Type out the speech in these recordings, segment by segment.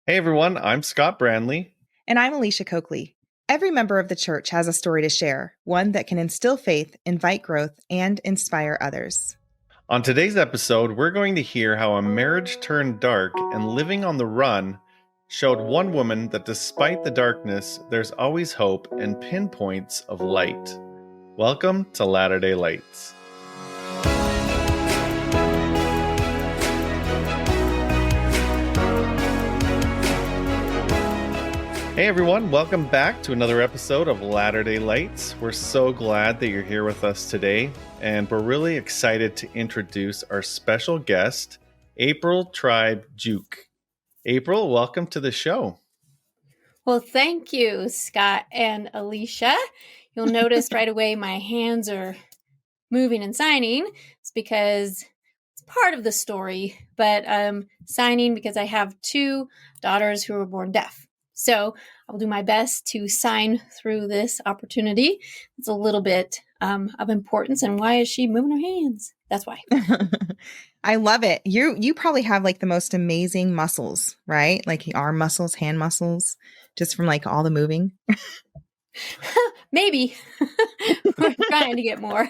Hey everyone, I'm Scott Brandley. And I'm Alicia Coakley. Every member of the church has a story to share, one that can instill faith, invite growth, and inspire others. On today's episode, we're going to hear how a marriage turned dark and living on the run showed one woman that despite the darkness, there's always hope and pinpoints of light. Welcome to Latter-day Lights. Hey everyone, welcome back to another episode of Latter-day Lights. We're so glad that you're here with us today, and we're really excited to introduce our special guest, April Tribe Giauque. April, welcome to the show. Well, thank you, Scott and Alicia. You'll notice right away my hands are moving and signing. It's because it's part of the story, but I'm signing because I have two daughters who were born deaf. So I'll do my best to sign through this opportunity. It's a little bit of importance. And why is she moving her hands? That's why. I love it. You probably have like the most amazing muscles, right? Like arm muscles, hand muscles, just from like all the moving. Maybe. We're trying to get more.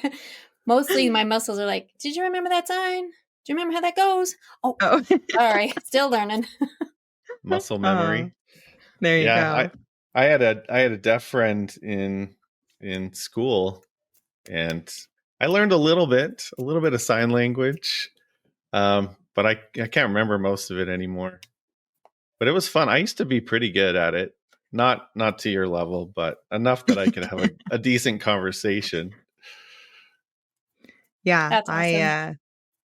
Mostly my muscles are like, did you remember that sign? Do you remember how that goes? Oh. Sorry. Still learning. Muscle memory. There you go. I had a deaf friend in school, and I learned a little bit of sign language, but I can't remember most of it anymore. But it was fun. I used to be pretty good at it, not to your level, but enough that I could have a decent conversation. Yeah, that's awesome.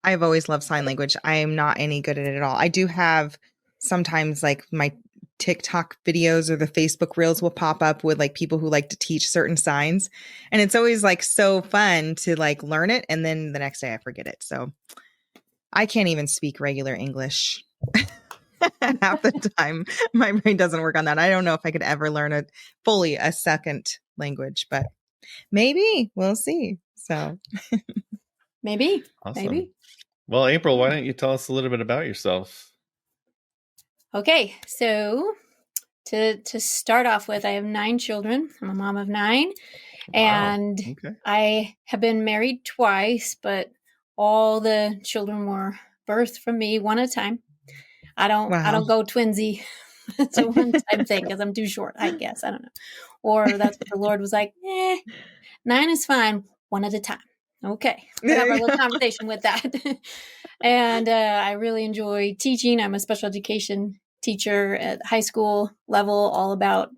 I've always loved sign language. I am not any good at it at all. I do have sometimes like my TikTok videos or the Facebook reels will pop up with like people who like to teach certain signs. And it's always like so fun to like learn it. And then the next day I forget it. So I can't even speak regular English. Half the time my brain doesn't work on that. I don't know if I could ever learn a second language, but maybe we'll see. So maybe. Awesome. Maybe. Well, April, why don't you tell us a little bit about yourself? Okay, so to start off with, I have 9 children. I'm a mom of 9, and Okay. I have been married twice, but all the children were birthed from me one at a time. I don't go twinsy. It's a one-time thing because I'm too short, I guess. I don't know. Or that's what the Lord was like, 9 is fine, one at a time. Okay, we'll have a little conversation with that. And I really enjoy teaching. I'm a special education teacher at high school level, all about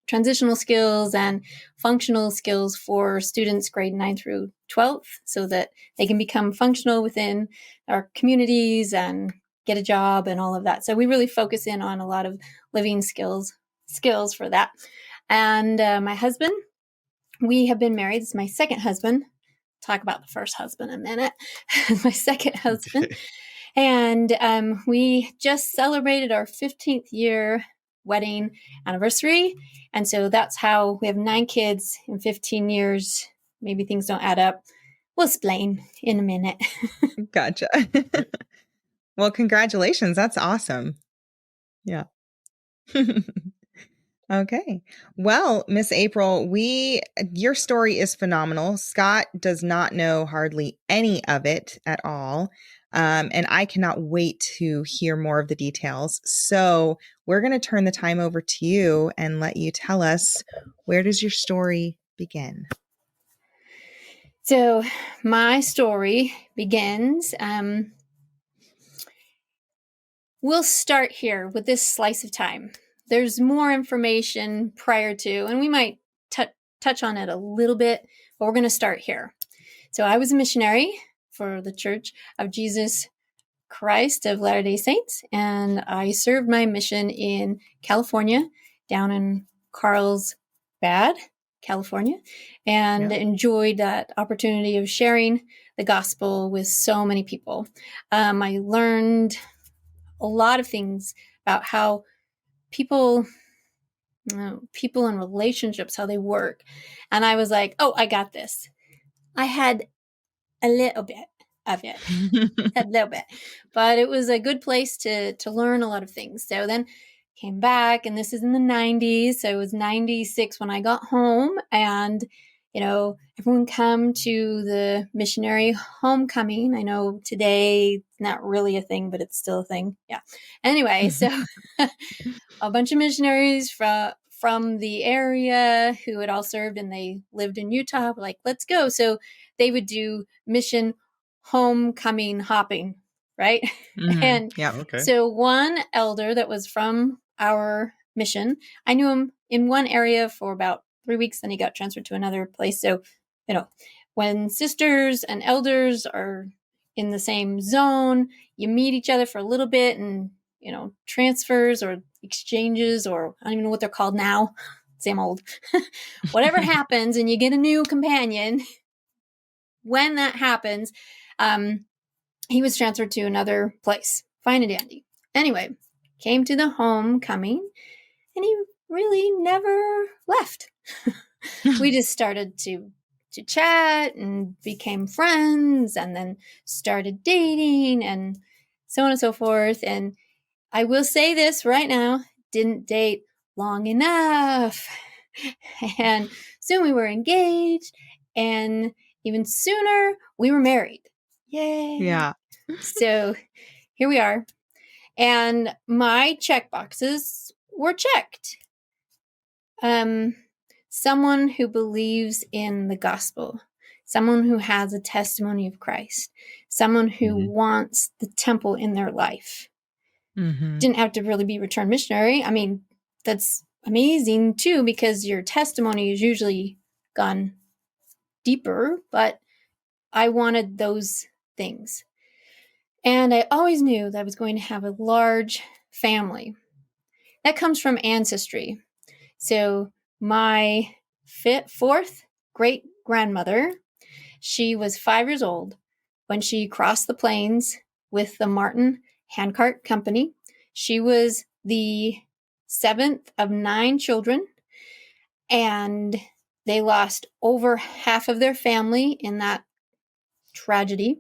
transitional skills and functional skills for students grade 9 through 12th so that they can become functional within our communities and get a job and all of that. So we really focus in on a lot of living skills for that. And my husband, we have been married. This is my second husband. Talk about the first husband in a minute. My second husband. Okay. And we just celebrated our 15th year wedding anniversary. And so that's how we have 9 kids in 15 years. Maybe things don't add up. We'll explain in a minute. Gotcha. Well, congratulations. That's awesome. Yeah. Okay. Well, Miss April, your story is phenomenal. Scott does not know hardly any of it at all. And I cannot wait to hear more of the details. So we're going to turn the time over to you and let you tell us, where does your story begin? So my story begins, we'll start here with this slice of time. There's more information prior to, and we might touch on it a little bit, but we're going to start here. So I was a missionary for the Church of Jesus Christ of Latter-day Saints, and I served my mission in California, down in Carlsbad, California, and enjoyed that opportunity of sharing the gospel with so many people. I learned a lot of things about how people and relationships, how they work. And I was like, oh, I got this. I had a little bit a bit, a little bit. But it was a good place to learn a lot of things. So then came back, and this is in the 90s. So it was 96 when I got home, and everyone come to the missionary homecoming. I know today it's not really a thing, but it's still a thing. Yeah. Anyway, so a bunch of missionaries from the area who had all served, and they lived in Utah were like, let's go. So they would do mission homecoming hopping, right? And Okay. so one elder that was from our mission, I knew him in one area for about 3 weeks, then he got transferred to another place. So, when sisters and elders are in the same zone, you meet each other for a little bit, and, transfers or exchanges, or I don't even know what they're called now. Same old. Whatever happens, and you get a new companion. When that happens, he was transferred to another place. Fine and dandy. Anyway, came to the homecoming, and he really never left. We just started to chat and became friends, and then started dating, and so on and so forth. And I will say this right now, didn't date long enough. And soon we were engaged, and even sooner we were married. Yay. Yeah. So here we are. And my check boxes were checked. Someone who believes in the gospel, someone who has a testimony of Christ, someone who wants the temple in their life. Didn't have to really be returned missionary. I mean, that's amazing too, because your testimony is usually gone deeper, but I wanted those things. And I always knew that I was going to have a large family. That comes from ancestry. So my fourth great grandmother, she was 5 years old when she crossed the plains with the Martin Handcart Company. She was the 7th of 9 children, and they lost over half of their family in that tragedy.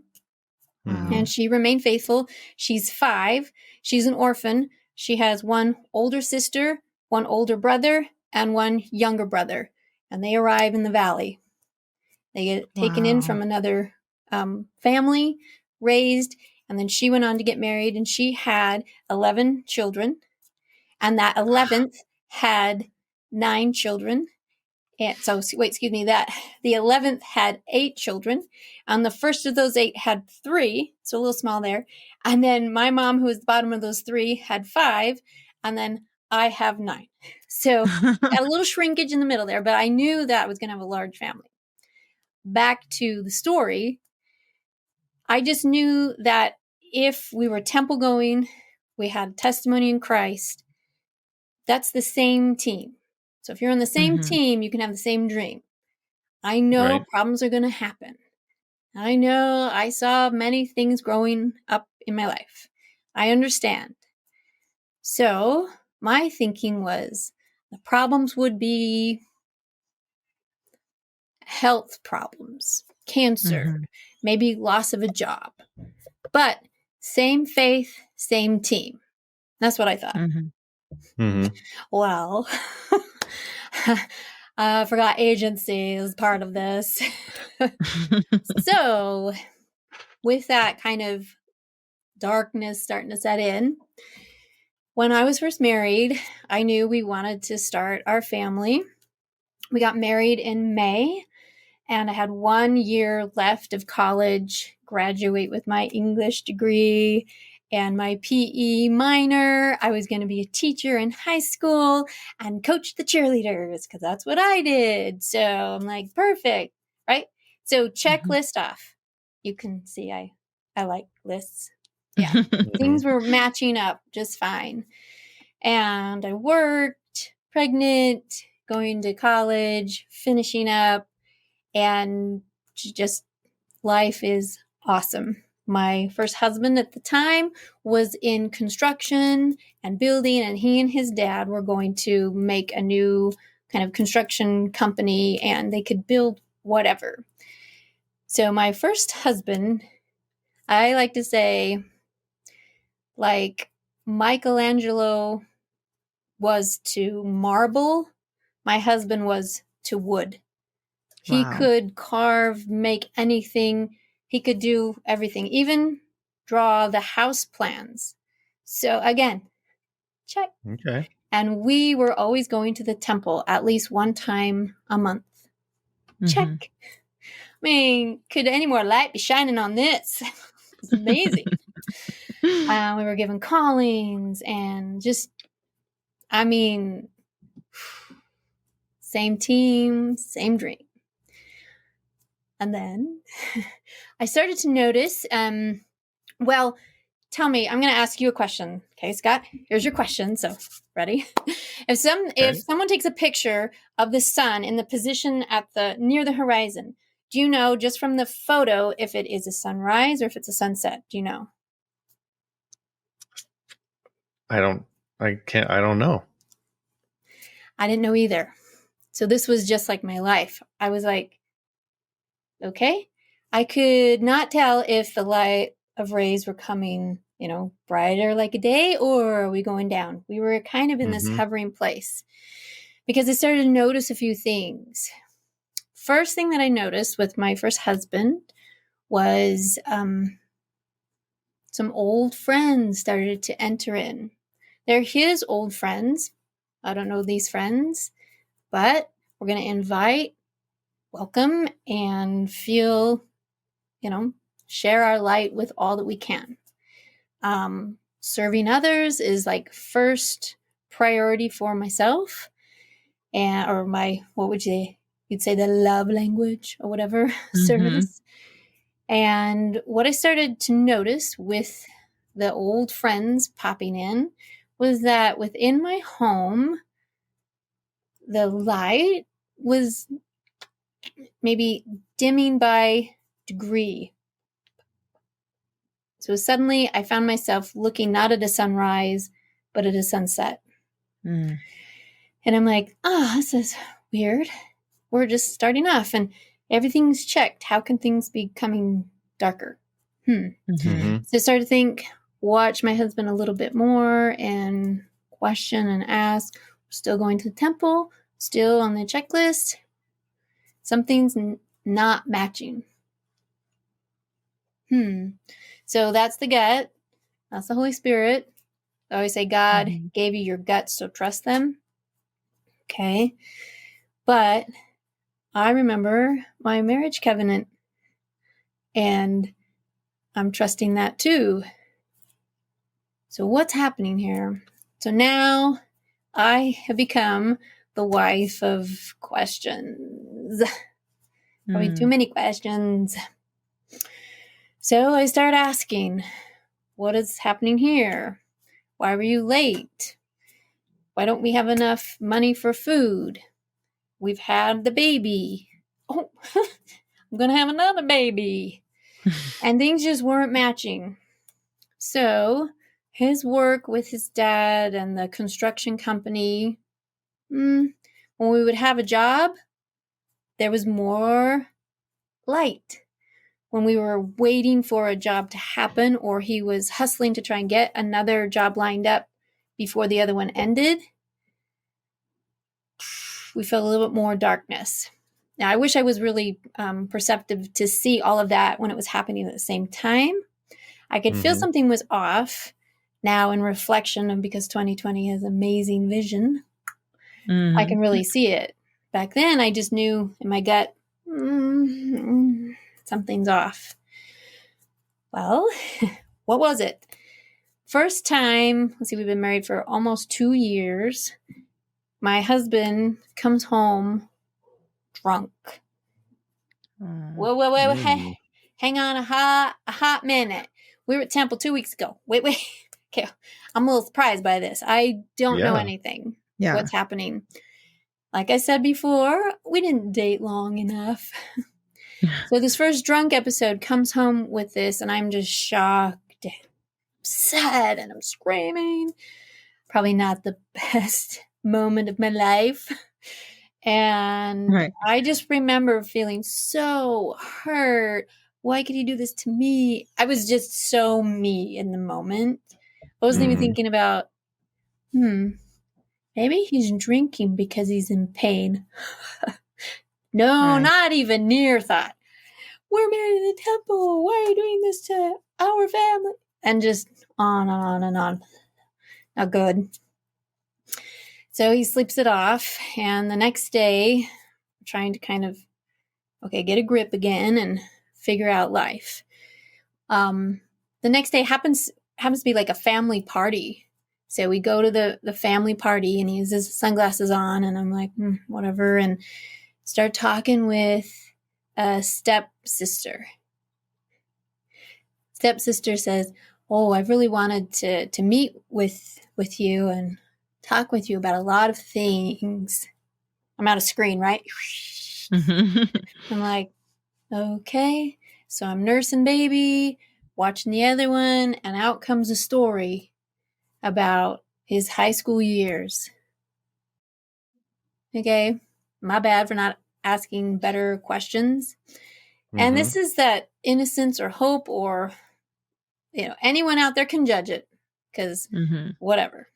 And she remained faithful. She's 5. She's an orphan. She has one older sister, one older brother, and one younger brother. And they arrive in the valley. They get taken in from another family, raised, and then she went on to get married, and she had 11 children. And that 11th had 9 children. And so, the 11th had 8 children, and the first of those 8 had 3, so a little small there. And then my mom, who was the bottom of those 3, had 5, and then I have 9. So a little shrinkage in the middle there, but I knew that I was going to have a large family. Back to the story, I just knew that if we were temple going, we had testimony in Christ, that's the same team. So if you're on the same team, you can have the same dream. I know problems are going to happen. I know I saw many things growing up in my life. I understand. So my thinking was the problems would be health problems, cancer, maybe loss of a job. But same faith, same team. That's what I thought. Well, I forgot agency is part of this. So with that kind of darkness starting to set in, when I was first married, I knew we wanted to start our family. We got married in May, and I had 1 year left of college, graduate with my English degree and my PE minor. I was going to be a teacher in high school and coach the cheerleaders because that's what I did. So I'm like, perfect, right? So checklist off. You can see I like lists. Yeah, things were matching up just fine. And I worked, pregnant, going to college, finishing up, and just life is awesome. My first husband at the time was in construction and building, and he and his dad were going to make a new kind of construction company, and they could build whatever. So my first husband I like to say, like Michelangelo was to marble, my husband was to wood. He could carve, make anything. He could do everything, even draw the house plans. So again, check. Okay. And we were always going to the temple at least one time a month. Check. I mean, could any more light be shining on this? It's amazing. We were given callings and just, I mean, same team, same dream. And then I started to notice, well, tell me, I'm going to ask you a question. Okay, Scott, here's your question. So ready? If someone takes a picture of the sun in the position near the horizon, do you know just from the photo if it is a sunrise or if it's a sunset? Do you know? I don't know. I didn't know either. So this was just like my life. I was like, okay. I could not tell if the light of rays were coming, brighter like a day, or are we going down? We were kind of in this hovering place because I started to notice a few things. First thing that I noticed with my first husband was some old friends started to enter in. They're his old friends. I don't know these friends, but we're going to invite, welcome, and feel, share our light with all that we can. Serving others is like first priority for myself, or my, what would you'd say the love language or whatever, service. And what I started to notice with the old friends popping in was that within my home, the light was maybe dimming by degree. So suddenly I found myself looking not at a sunrise, but at a sunset. And I'm like, this is weird. We're just starting off and everything's checked. How can things be coming darker? So I started to think, watch my husband a little bit more and question and ask. We're still going to the temple, still on the checklist. Something's not matching. So that's the gut. That's the Holy Spirit. I always say God gave you your guts, so trust them. Okay. But I remember my marriage covenant, and I'm trusting that too. So what's happening here? So now I have become the wife of questions. Probably too many questions. So I start asking, what is happening here? Why were you late? Why don't we have enough money for food? We've had the baby. Oh, I'm going to have another baby. And things just weren't matching. So his work with his dad and the construction company, when we would have a job, there was more light. When we were waiting for a job to happen, or he was hustling to try and get another job lined up before the other one ended, we felt a little bit more darkness. Now, I wish I was really perceptive to see all of that when it was happening at the same time. I could feel something was off now in reflection, and because 2020 has amazing vision, I can really see it. Back then, I just knew in my gut, something's off. Well, what was it? First time, we've been married for almost 2 years. My husband comes home drunk. Whoa, hang on a hot minute. We were at temple 2 weeks ago. Wait. Okay, I'm a little surprised by this. I don't know anything. What's happening? Like I said before, we didn't date long enough. So this first drunk episode comes home with this, and I'm just shocked, upset, and I'm screaming. Probably not the best moment of my life. And I just remember feeling so hurt, why could he do this to me? I was just so me in the moment. I wasn't even thinking about, maybe he's drinking because he's in pain. No, Right. not even near thought. We're married in the temple. Why are you doing this to our family? And just on and on and on. Not good. So he sleeps it off. And the next day, trying to kind of, get a grip again and figure out life. The next day happens to be like a family party. So we go to the family party and he has his sunglasses on and I'm like, whatever. And start talking with a stepsister. Stepsister says, oh, I've really wanted to meet with you and talk with you about a lot of things. I'm out of screen, right? I'm like, okay. So I'm nursing baby, watching the other one, and out comes a story about his high school years. Okay, my bad for not asking better questions. And this is that innocence or hope or, anyone out there can judge it because whatever.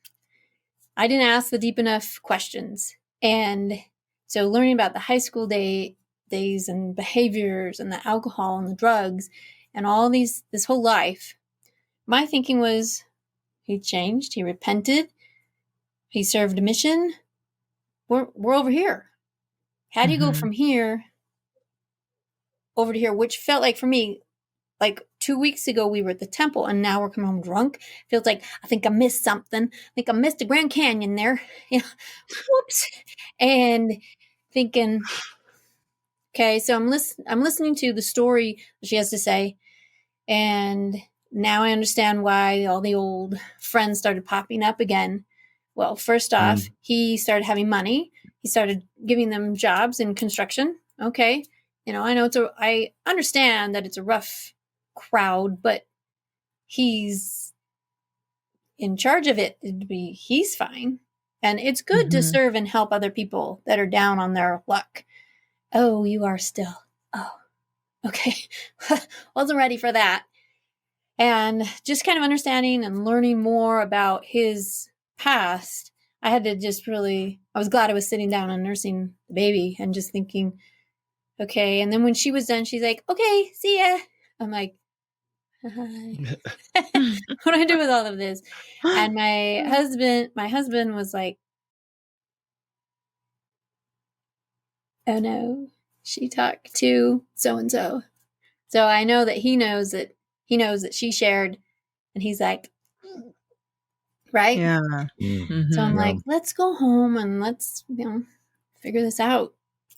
I didn't ask the deep enough questions. And so learning about the high school days and behaviors and the alcohol and the drugs and all this whole life, my thinking was he changed, he repented, he served a mission. We're over here. How do you go from here over to here? Which felt like for me, like 2 weeks ago we were at the temple and now we're coming home drunk. Feels like I think I missed something. I think I missed the Grand Canyon there. Whoops. And thinking, okay, so I'm listening to the story she has to say, and now I understand why all the old friends started popping up again. Well, first off, he started having money. He started giving them jobs in construction. Okay. I know I understand that it's a rough crowd, but he's in charge of it. He's fine. And it's good to serve and help other people that are down on their luck. Oh, you are still. Oh, okay. Wasn't ready for that. And just kind of understanding and learning more about his past, I had to just I was glad I was sitting down and nursing the baby and just thinking, okay. And then when she was done, she's like, okay, see ya. I'm like, hi. What do I do with all of this? And my husband was like, oh no, she talked to so-and-so. So I know that he knows that she shared, and he's like, right? Yeah. So I'm like, let's go home and let's, figure this out.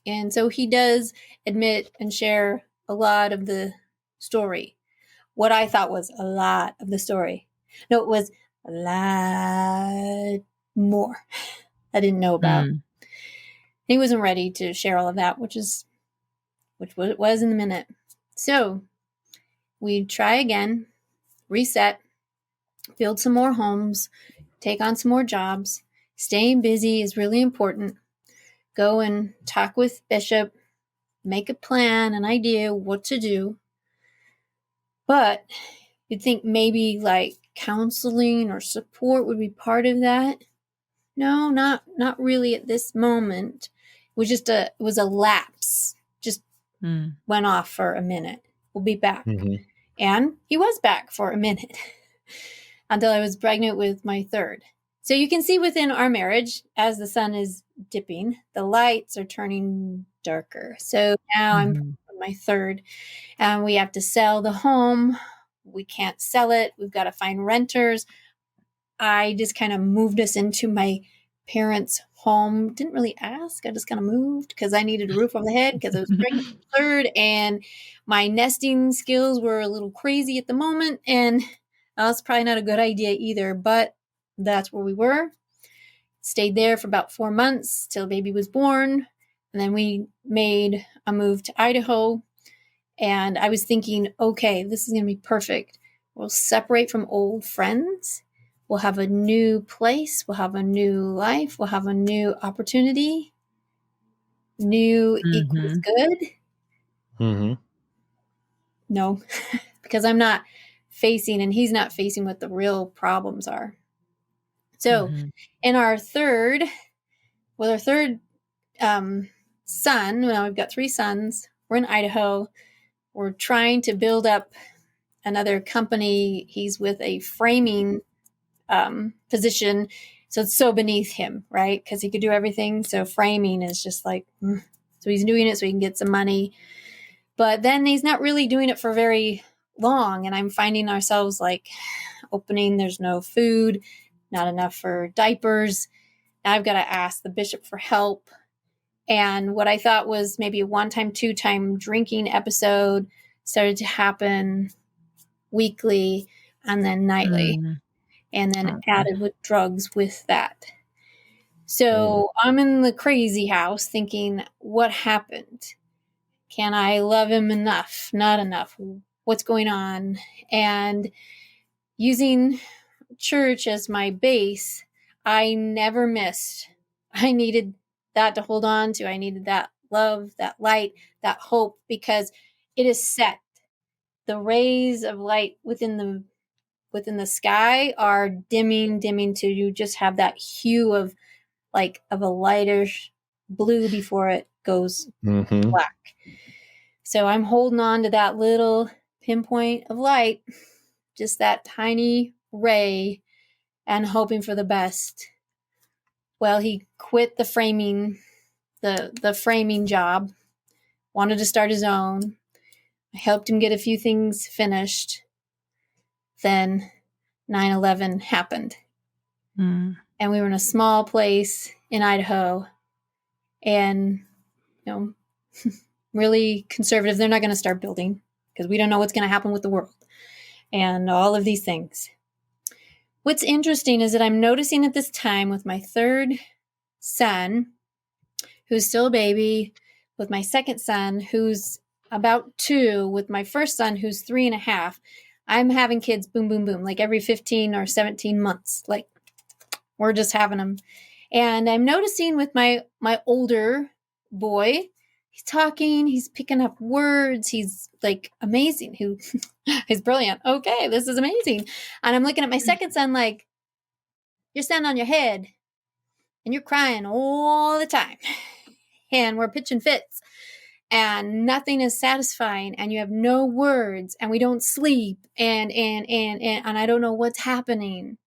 And so he does admit and share a lot of the story. What I thought was a lot of the story. No, it was a lot more I didn't know about. He wasn't ready to share all of that, which it was in a minute. So we try again, reset, build some more homes, take on some more jobs. Staying busy is really important. Go and talk with Bishop, make a plan, an idea what to do. But you'd think maybe like counseling or support would be part of that. No, not really at this moment. It was just it was a lapse. Just went off for a minute. We'll be back. And he was back for a minute until I was pregnant with my third. So you can see within our marriage, as the sun is dipping, the lights are turning darker. So now I'm on my third, and we have to sell the home. We can't sell it. We've got to find renters. I just kind of moved us into my parents' home. Didn't really ask. I just kind of moved because I needed a roof over the head because I was pregnant with the third, and my nesting skills were a little crazy at the moment, and that was probably not a good idea either, but that's where we were. Stayed there for about 4 months till baby was born. And then we made a move to Idaho. And I was thinking, okay, this is going to be perfect. We'll separate from old friends. We'll have a new place. We'll have a new life. We'll have a new opportunity. New equals good. No, because I'm not facing, and he's not facing what the real problems are. So in our third son, well, we've got 3 sons. We're in Idaho. We're trying to build up another company. He's with a framing position. So it's so beneath him, right? Because he could do everything. So framing is just like, so he's doing it so he can get some money. But then he's not really doing it for very long. And I'm finding ourselves like opening, there's no food, not enough for diapers. Now I've got to ask the bishop for help. And what I thought was maybe a 1-time, 2-time drinking episode started to happen weekly and then nightly, and then added with drugs with that. So I'm in the crazy house thinking, what happened? Can I love him enough? Not enough. What's going on? And using church as my base, I never missed. I needed that to hold on to. I needed that love, that light, that hope, because it is set. The rays of light within the sky are dimming to you just have that hue of a lighter blue before it goes black. So I'm holding on to that little pinpoint of light, just that tiny ray, and hoping for the best. Well, he quit the framing job, wanted to start his own. I helped him get a few things finished. Then 9/11 happened. And we were in a small place in Idaho, and really conservative. They're not going to start building because we don't know what's going to happen with the world and all of these things. What's interesting is that I'm noticing at this time with my 3rd son, who's still a baby, with my 2nd son, who's about 2, with my 1st son, who's 3.5, I'm having kids boom, boom, boom, like every 15 or 17 months. Like we're just having them. And I'm noticing with my older boy, he's talking, he's picking up words. He's like amazing. He's brilliant. Okay, this is amazing. And I'm looking at my 2nd son like, you're standing on your head and you're crying all the time. And we're pitching fits. And nothing is satisfying, and you have no words, and we don't sleep, and I don't know what's happening.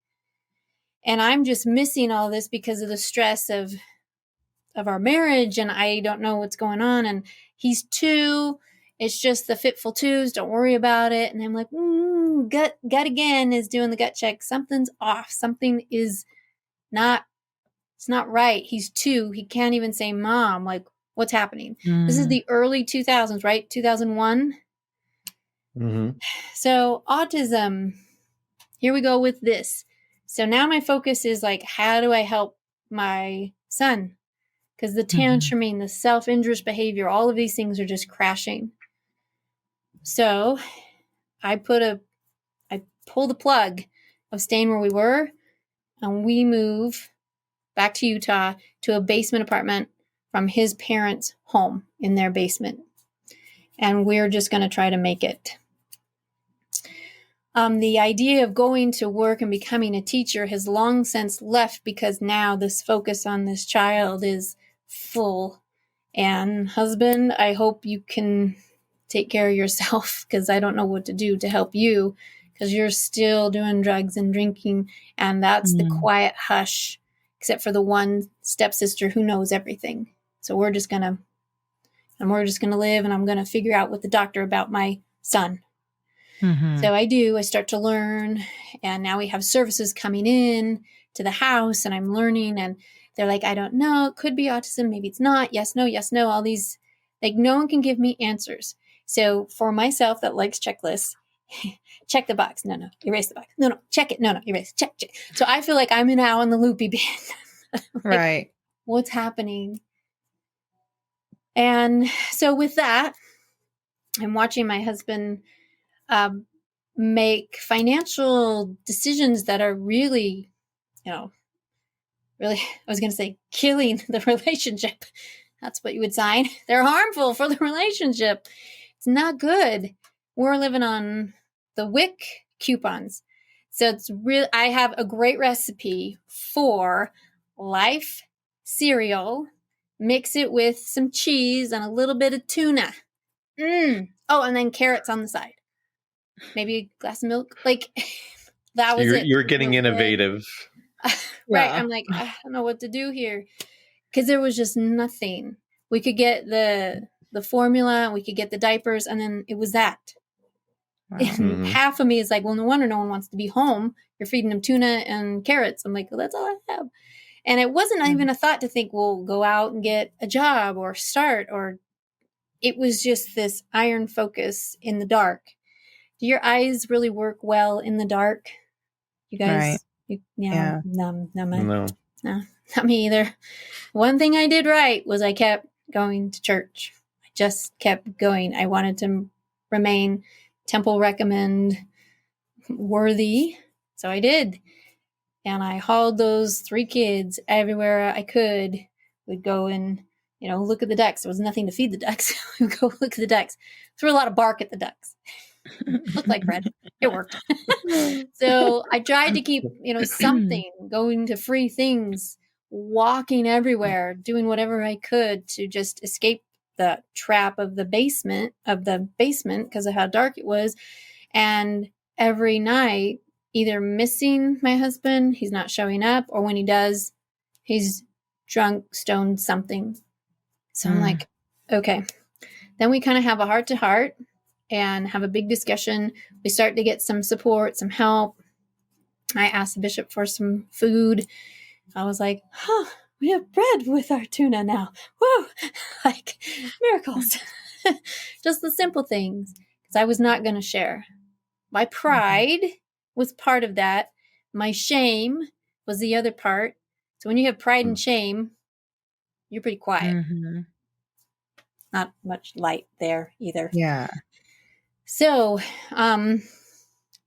And I'm just missing all this because of the stress of our marriage, and I don't know what's going on. And he's 2. It's just the fitful 2s. Don't worry about it. And I'm like, gut again is doing the gut check. Something's off. Something is not, it's not right. He's 2. He can't even say mom. Like, what's happening? This is the early 2000s, right? 2001. So autism, here we go with this. So now my focus is like, how do I help my son? Because the tantruming, the self-injurious behavior, all of these things are just crashing. So I pull the plug of staying where we were, and we move back to Utah to a basement apartment from his parents' home in their basement. And we're just going to try to make it. The idea of going to work and becoming a teacher has long since left because now this focus on this child is full. And husband, I hope you can take care of yourself, because I don't know what to do to help you, because you're still doing drugs and drinking. And that's the quiet hush, except for the one stepsister who knows everything. So we're just going to live, and I'm going to figure out with the doctor about my son. So I start to learn, and now we have services coming in to the house, and I'm learning, and they're like, I don't know, it could be autism, maybe it's not, yes, no, all these, like, no one can give me answers. So for myself that likes checklists, check the box, no, erase the box, no, check it, no, erase, check. So I feel like I'm now in the loopy bin. Like, right. What's happening? And so with that, I'm watching my husband make financial decisions that are really, I was going to say killing the relationship. That's what you would sign. They're harmful for the relationship. It's not good we're living on the WIC coupons. So it's real. I have a great recipe for Life cereal. Mix it with some cheese and a little bit of tuna. Oh, and then carrots on the side. Maybe a glass of milk. Like that was it. You're getting innovative. Right. I'm like, I don't know what to do here. Because there was just nothing. We could get the formula, we could get the diapers, and then it was that. Wow. And half of me is like, well, no wonder no one wants to be home. You're feeding them tuna and carrots. I'm like, well, that's all I have. And it wasn't even a thought to think, well, go out and get a job or start, or it was just this iron focus in the dark. Do your eyes really work well in the dark? You guys? Right. No, not me either. One thing I did right was I kept going to church. I just kept going. I wanted to remain temple recommend worthy. So I did. And I hauled those 3 kids everywhere I could. We'd go and, look at the ducks. There was nothing to feed the ducks. We'd go look at the ducks. Threw a lot of bark at the ducks. Looked like bread. It worked. So I tried to keep, something, going to free things, walking everywhere, doing whatever I could to just escape the trap of the basement because of how dark it was. And every night, either missing my husband, he's not showing up, or when he does, he's drunk, stoned, something. So I'm like, okay. Then we kind of have a heart-to-heart and have a big discussion. We start to get some support, some help. I asked the bishop for some food. I was like, we have bread with our tuna now. Woo! Like miracles. Just the simple things. Because I was not going to share. My pride was part of that. My shame was the other part. So when you have pride and shame, you're pretty quiet. Not much light there either. Yeah. So, you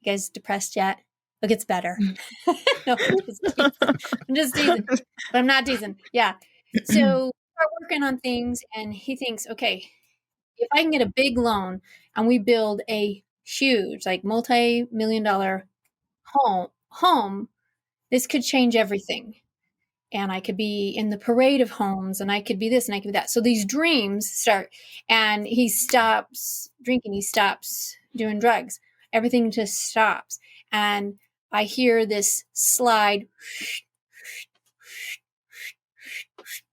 guys depressed yet? It gets better. No, I'm just teasing. But I'm not teasing. Yeah. So start working on things, and he thinks, okay, if I can get a big loan and we build a huge, like multi-million-dollar home, this could change everything. And I could be in the parade of homes, and I could be this and I could be that. So these dreams start, and he stops drinking. He stops doing drugs. Everything just stops. And I hear this slide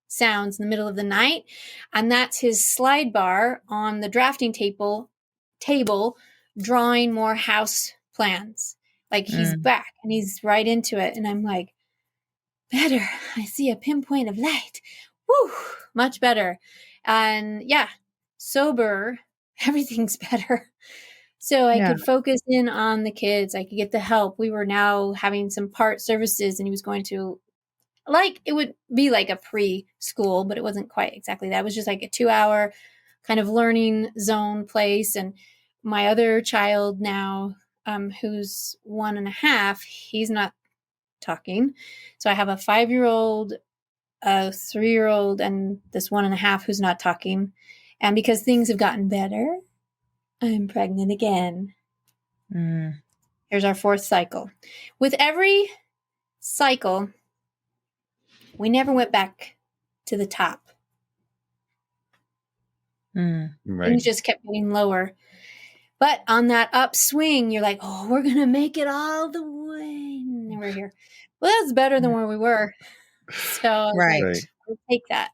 sounds in the middle of the night. And that's his slide bar on the drafting table drawing more house plans. Like he's back and he's right into it. And I'm like, better. I see a pinpoint of light. Woo, much better. And sober, everything's better. So I could focus in on the kids. I could get the help. We were now having some part services, and he was going to, it would be like a preschool, but it wasn't quite exactly that. It was just like a 2-hour kind of learning zone place. And my other child now, who's 1.5, he's not talking. So I have a 5-year-old, a 3-year-old, and this 1.5 who's not talking. And because things have gotten better, I'm pregnant again. Here's our 4th cycle. With every cycle, we never went back to the top. Right. Things just kept getting lower. But on that upswing, you're like, oh, we're going to make it all the way. And we're here. Well, that's better than where we were. So I'll take that.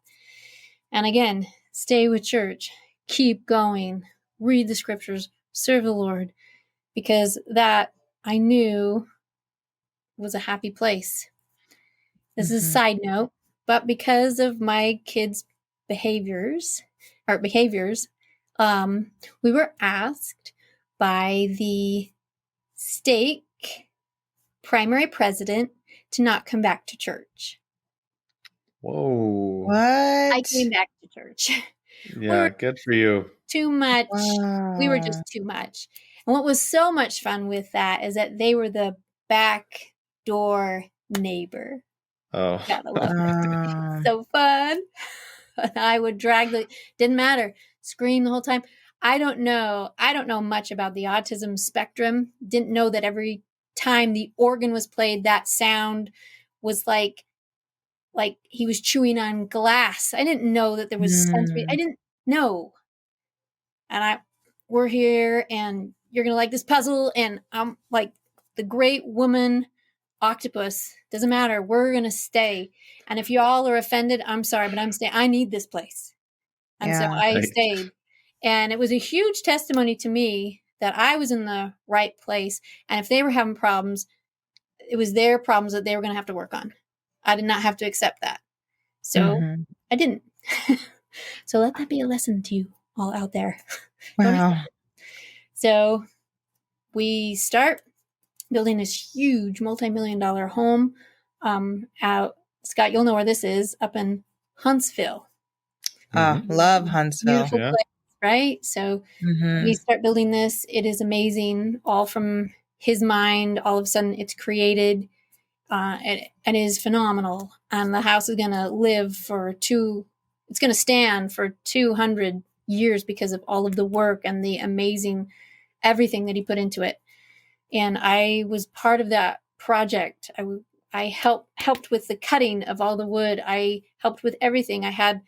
And again, stay with church. Keep going. Read the scriptures. Serve the Lord. Because that I knew was a happy place. This is a side note. But because of my kids' behaviors, we were asked by the stake primary president to not come back to church. Whoa. What? I came back to church. Yeah, good for you. Too much. Wow. We were just too much. And what was so much fun with that is that they were the back door neighbor. Oh. Gotta love it. So fun. And I would drag didn't matter, scream the whole time. I don't know much about the autism spectrum. Didn't know that every time the organ was played, that sound was like he was chewing on glass. I didn't know that there was sensory. I didn't know. And we're here, and you're going to like this puzzle. And I'm like the great woman octopus. Doesn't matter. We're going to stay. And if y'all are offended, I'm sorry, but I'm staying. I need this place. And so I stayed. And it was a huge testimony to me that I was in the right place. And if they were having problems, it was their problems that they were going to have to work on. I did not have to accept that. So I didn't. So let that be a lesson to you all out there. Wow. So we start building this huge multi-million-dollar home out. Scott, you'll know where this is, up in Huntsville. Love Huntsville. Beautiful place, right? So we start building this. It is amazing, all from his mind. All of a sudden, it's created and is phenomenal. And the house is going to it's going to stand for 200 years because of all of the work and the amazing everything that he put into it. And I was part of that project. I helped with the cutting of all the wood. I helped with everything. I had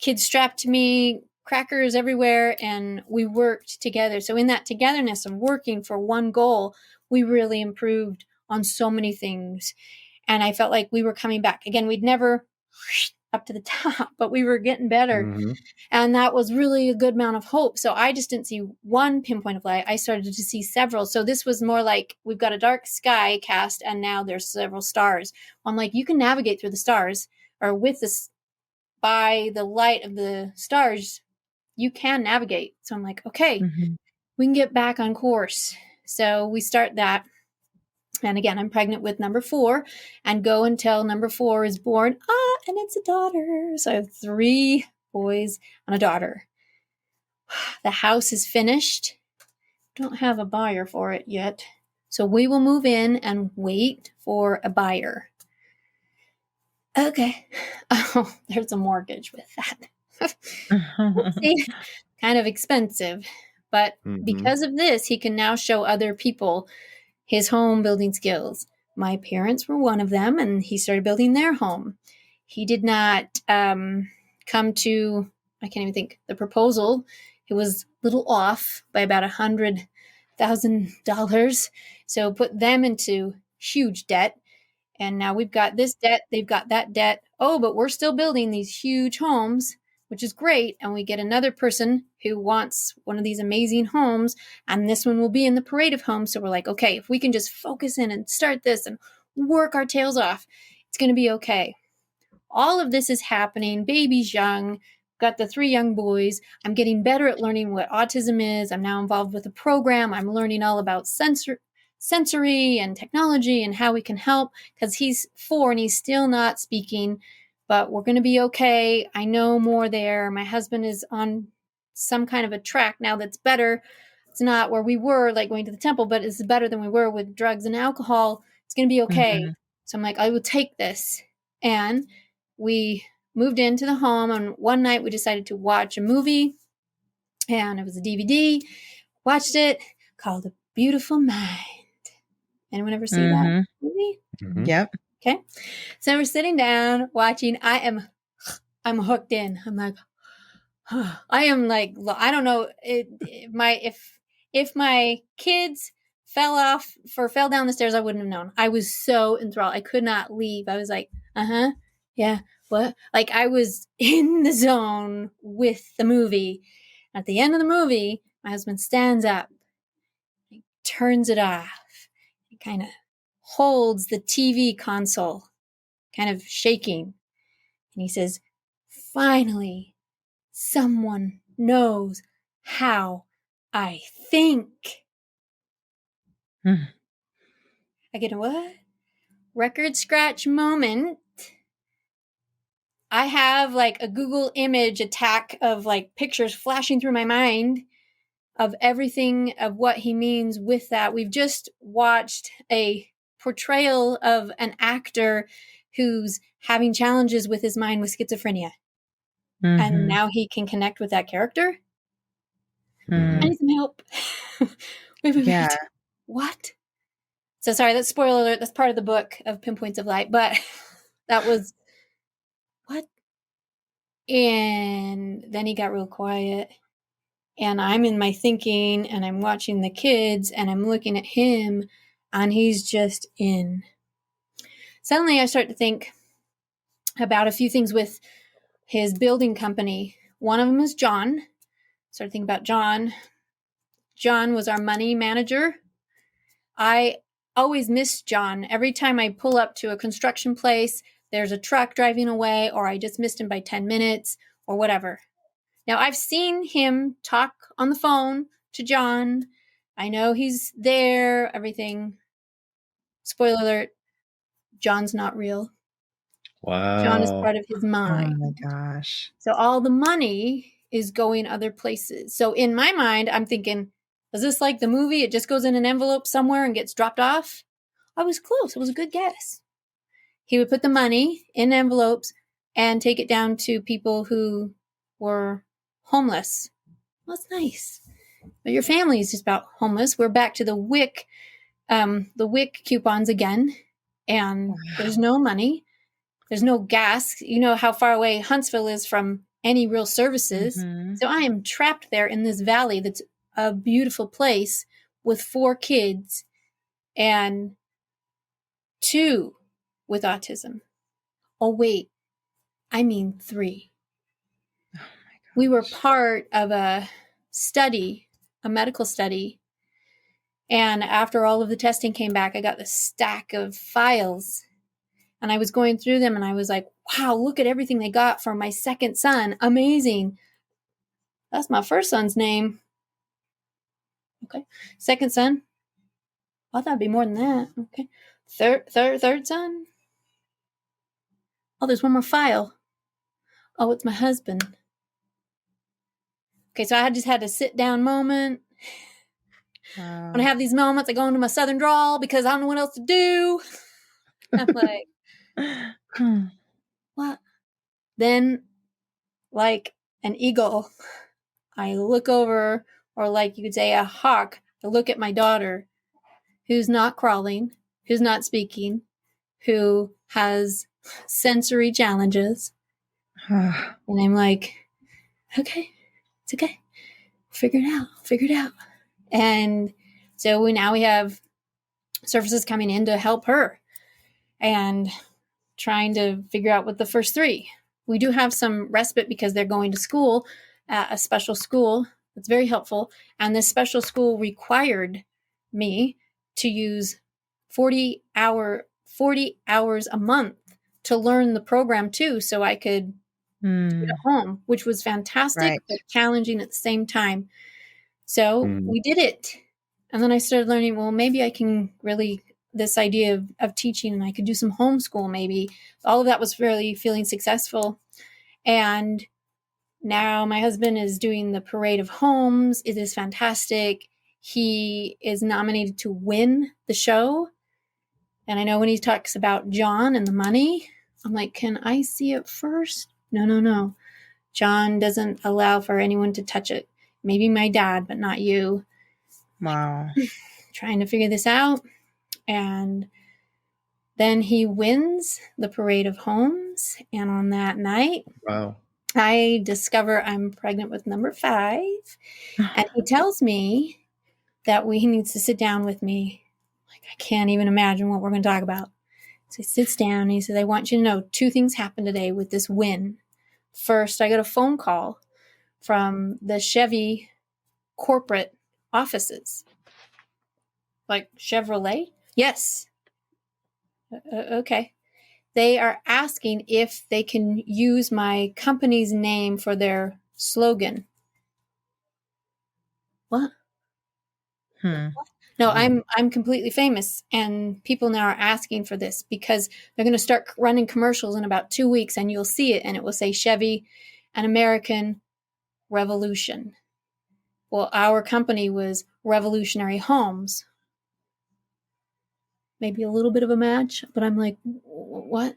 kids strapped to me, crackers everywhere, and we worked together. So in that togetherness of working for one goal, we really improved on so many things. And I felt like we were coming back. Again, we'd never up to the top, but we were getting better. And that was really a good amount of hope. So I just didn't see one pinpoint of light. I started to see several. So this was more like we've got a dark sky cast and now there's several stars. I'm like, you can navigate through the stars, or with this, by the light of the stars, you can navigate. So I'm like, okay, we can get back on course. So we start that. And again, I'm pregnant with number 4 and go until number 4 is born. And it's a daughter. So I have 3 boys and a daughter. The house is finished. Don't have a buyer for it yet. So we will move in and wait for a buyer. Okay. Oh, there's a mortgage with that. Kind of expensive. But because of this, he can now show other people his home building skills. My parents were one of them, and he started building their home. He did not come to, I can't even think, the proposal. It was a little off by about $100,000. So put them into huge debt. And now we've got this debt, they've got that debt. Oh, but we're still building these huge homes, which is great. And we get another person who wants one of these amazing homes, and this one will be in the parade of homes. So we're like, okay, if we can just focus in and start this and work our tails off, it's going to be okay. All of this is happening. Baby's young, got the 3 young boys. I'm getting better at learning what autism is. I'm now involved with a program. I'm learning all about sensory and technology and how we can help, because he's 4 and he's still not speaking, but we're going to be okay. I know more there. My husband is on some kind of a track now that's better. It's not where we were, like going to the temple, but it's better than we were with drugs and alcohol. It's going to be okay. So I'm like, I will take this. And we moved into the home, and one night we decided to watch a movie, and it was a DVD. Watched it, called A Beautiful Mind. Anyone ever see that movie? Yep. Okay. So we're sitting down watching. I'm hooked in. I'm like, I am like, I don't know. If my kids fell down the stairs, I wouldn't have known. I was so enthralled. I could not leave. I was like, yeah, what? Like I was in the zone with the movie. At the end of the movie, my husband stands up, he turns it off. Kind of holds the TV console, kind of shaking. And he says, finally, someone knows how I think. I get a what? Record scratch moment. I have like a Google image attack of like pictures flashing through my mind of everything of what he means with that. We've just watched a portrayal of an actor who's having challenges with his mind with schizophrenia. And now he can connect with that character. I need some help. wait. Yeah. What? So sorry, that's spoiler alert. That's part of the book of Pinpoints of Light, but that was what? And then he got real quiet. And I'm in my thinking and I'm watching the kids and I'm looking at him and he's just in. Suddenly I start to think about a few things with his building company. One of them is John. Started thinking about John. John was our money manager. I always miss John. Every time I pull up to a construction place, there's a truck driving away, or I just missed him by 10 minutes or whatever. Now, I've seen him talk on the phone to John. I know he's there, everything. Spoiler alert, John's not real. Wow. John is part of his mind. Oh my gosh. So all the money is going other places. So in my mind, I'm thinking, is this like the movie? It just goes in an envelope somewhere and gets dropped off? I was close. It was a good guess. He would put the money in envelopes and take it down to people who were homeless. Well, that's nice. But your family is just about homeless. We're back to the WIC coupons again. And there's no money. There's no gas. You know how far away Huntsville is from any real services. Mm-hmm. So I am trapped there in this valley that's a beautiful place with 4 kids and 2 with autism. Oh, wait. I mean 3. Oh my gosh. We were part of a study, a medical study. And after all of the testing came back, I got this stack of files. And I was going through them and I was like, wow, look at everything they got for my second son. Amazing. That's my first son's name. Okay. Second son. I thought it'd be more than that. Okay. Third son. Oh, there's one more file. Oh, it's my husband. Okay, so I just had a sit down moment. Wow. When I have these moments, I go into my southern drawl because I don't know what else to do. I'm like, what? Then, like an eagle, I look over, or like you could say a hawk, I look at my daughter, who's not crawling, who's not speaking, who has sensory challenges. And I'm like, okay, it's okay. Figure it out. And so now we have services coming in to help her and trying to figure out what the first 3. We do have some respite because they're going to school at a special school. It's very helpful. And this special school required me to use 40 hours a month to learn the program too, so I could do it at home, which was fantastic, but challenging at the same time. So we did it. And then I started learning, well, maybe I can really, this idea of teaching, and I could do some homeschool maybe. All of that was really feeling successful. And now my husband is doing the Parade of Homes. It is fantastic. He is nominated to win the show. And I know when he talks about John and the money, I'm like, can I see it first? No. John doesn't allow for anyone to touch it. Maybe my dad, but not you. Wow. Trying to figure this out. And then he wins the Parade of Homes. And on that night, wow, I discover I'm pregnant with number 5. And he tells me that he needs to sit down with me. Like, I can't even imagine what we're going to talk about. So he sits down and he says, I want you to know 2 things happened today with this win. First, I got a phone call from the Chevy corporate offices. Like Chevrolet? Yes. Okay. They are asking if they can use my company's name for their slogan. What? No, I'm completely famous, and people now are asking for this because they're going to start running commercials in about 2 weeks, and you'll see it, and it will say Chevy, an American Revolution. Well, our company was Revolutionary Homes. Maybe a little bit of a match, but I'm like, what?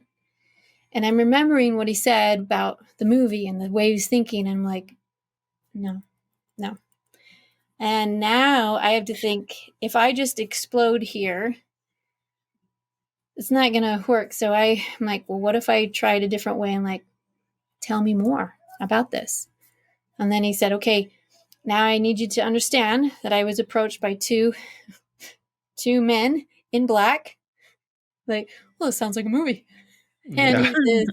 And I'm remembering what he said about the movie and the way he was thinking, and I'm like, no. And now I have to think, if I just explode here, it's not going to work. So I'm like, well, what if I tried a different way and like, tell me more about this? And then he said, okay, now I need you to understand that I was approached by two men in black. Like, well, it sounds like a movie. And Yeah.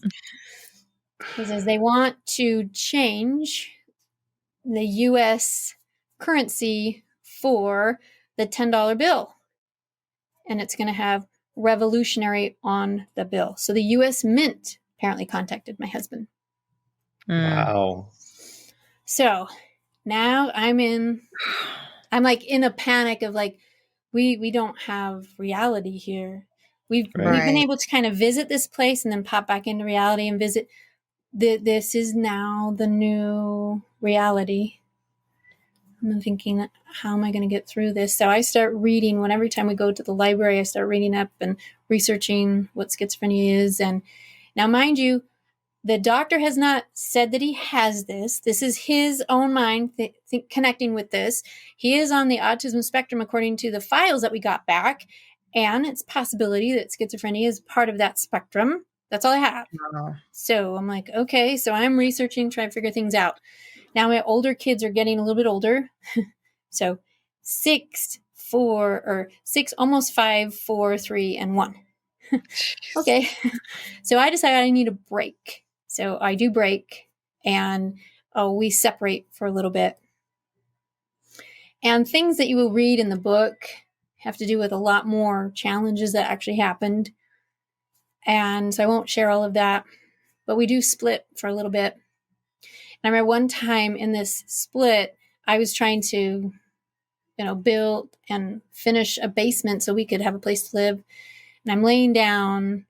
he says they want to change the U.S. currency for the $10 bill. And it's going to have revolutionary on the bill. So the U.S. Mint apparently contacted my husband. Wow. So now I'm like in a panic of like, we don't have reality here. We've been able to kind of visit this place and then pop back into reality and visit. This is now the new reality. I'm thinking, how am I going to get through this? So I start reading. Every time we go to the library, I start reading up and researching what schizophrenia is. And now, mind you, the doctor has not said that he has this. This is his own mind connecting with this. He is on the autism spectrum according to the files that we got back. And it's a possibility that schizophrenia is part of that spectrum. That's all I have. Wow. So I'm like, okay. So I'm researching, trying to figure things out. Now my older kids are getting a little bit older. So 6, almost 5, 4, 3, and 1. Okay. So I decided I need a break. So I do break and we separate for a little bit. And things that you will read in the book have to do with a lot more challenges that actually happened. And so I won't share all of that, but we do split for a little bit. And I remember one time in this split, I was trying to, build and finish a basement so we could have a place to live. And I'm laying down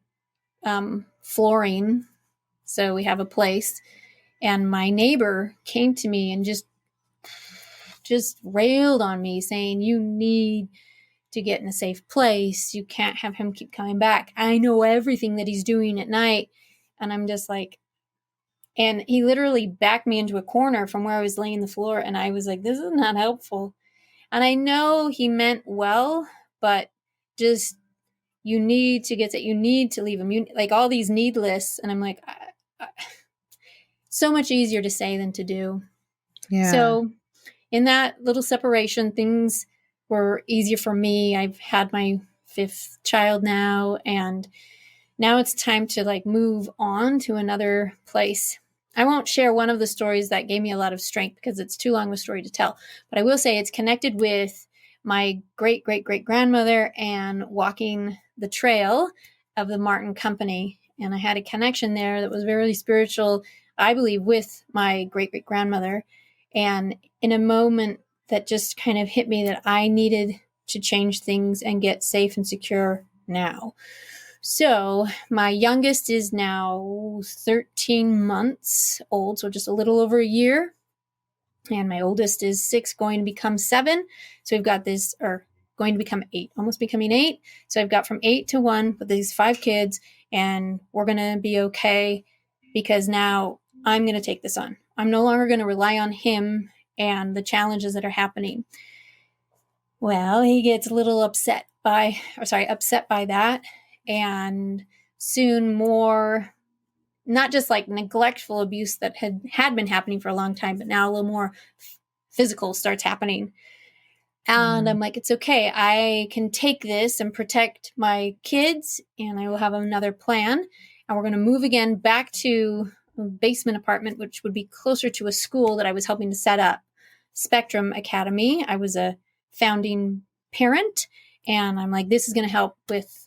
flooring so we have a place. And my neighbor came to me and just railed on me, saying, you need to get in a safe place. You can't have him keep coming back. I know everything that he's doing at night. And I'm just like, and he literally backed me into a corner from where I was laying the floor. And I was like, this is not helpful. And I know he meant well, but just, you need to leave him. Like all these needless. And I'm like, so much easier to say than to do. Yeah. So in that little separation, things were easier for me. I've had my 5th child now, and now it's time to like move on to another place. I won't share one of the stories that gave me a lot of strength because it's too long of a story to tell. But I will say it's connected with my great-great-great-grandmother and walking the trail of the Martin Company. And I had a connection there that was very spiritual, I believe, with my great-great-grandmother. And in a moment that just kind of hit me that I needed to change things and get safe and secure now. So my youngest is now 13 months old, so just a little over a year. And my oldest is 6, going to become 7. So we've got this, or going to become 8, almost becoming 8. So I've got from 8 to 1 with these 5 kids, and we're going to be okay because now I'm going to take this on. I'm no longer going to rely on him and the challenges that are happening. Well, he gets a little upset by that. And soon more, not just like neglectful abuse that had been happening for a long time, but now a little more physical starts happening. And I'm like, it's okay. I can take this and protect my kids, and I will have another plan. And we're going to move again back to a basement apartment, which would be closer to a school that I was helping to set up, Spectrum Academy. I was a founding parent, and I'm like, this is going to help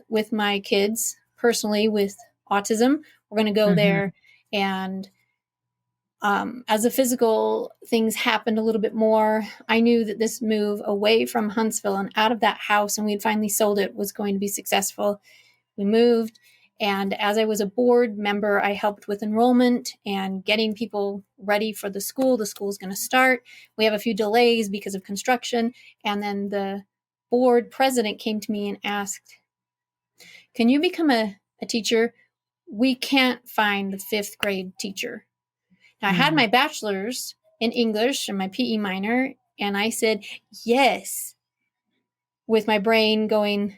with my kids personally with autism. We're going to go there. And as the physical things happened a little bit more, I knew that this move away from Huntsville and out of that house, and we had finally sold it, was going to be successful. We moved. And as I was a board member, I helped with enrollment and getting people ready for the school. The school is going to start. We have a few delays because of construction. And then the board president came to me and asked, can you become a teacher? We can't find the 5th grade teacher. Now, I had my bachelor's in English and my PE minor, And I said, yes, with my brain going,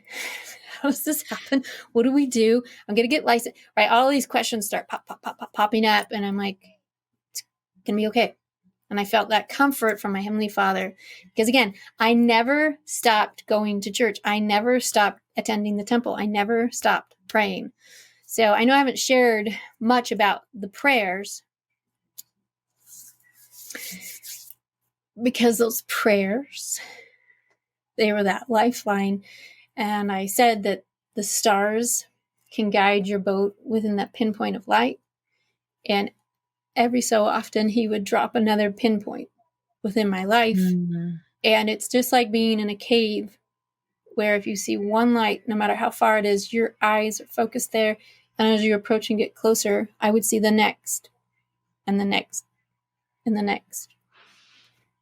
how does this happen? What do we do? I'm going to get licensed, right? All these questions start popping up. And I'm like, it's going to be okay. And I felt that comfort from my Heavenly Father. Because again, I never stopped going to church. I never stopped attending the temple. I never stopped praying. So I know I haven't shared much about the prayers, because those prayers, they were that lifeline. And I said that the stars can guide your boat within that pinpoint of light. And every so often he would drop another pinpoint within my life. Mm-hmm. And it's just like being in a cave where if you see one light, no matter how far it is, your eyes are focused there. And as you approach and get closer, I would see the next and the next and the next.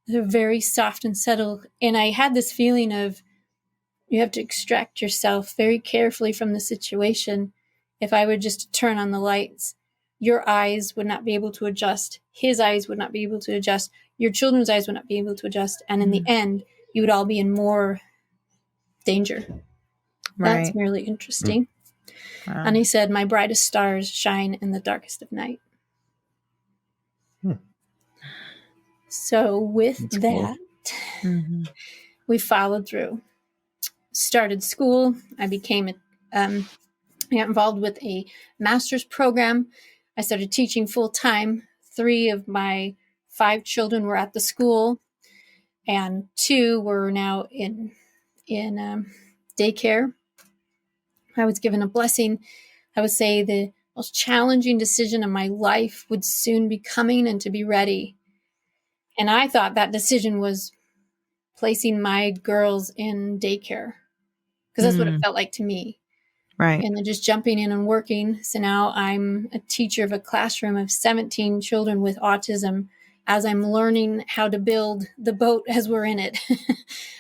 They're very soft and subtle. And I had this feeling of, you have to extract yourself very carefully from the situation. If I were just to turn on the lights, your eyes would not be able to adjust. His eyes would not be able to adjust. Your children's eyes would not be able to adjust. And in the end, you would all be in more danger. Right. That's merely interesting. Wow. And he said, my brightest stars shine in the darkest of night. So with That's that, cool. We followed through. Started school. I became I got involved with a master's program. I started teaching full time. 3 of my 5 children were at the school, and 2 were now in daycare. I was given a blessing. I would say the most challenging decision of my life would soon be coming, and to be ready. And I thought that decision was placing my girls in daycare, because that's what it felt like to me. Right. And then just jumping in and working. So now I'm a teacher of a classroom of 17 children with autism, as I'm learning how to build the boat as we're in it,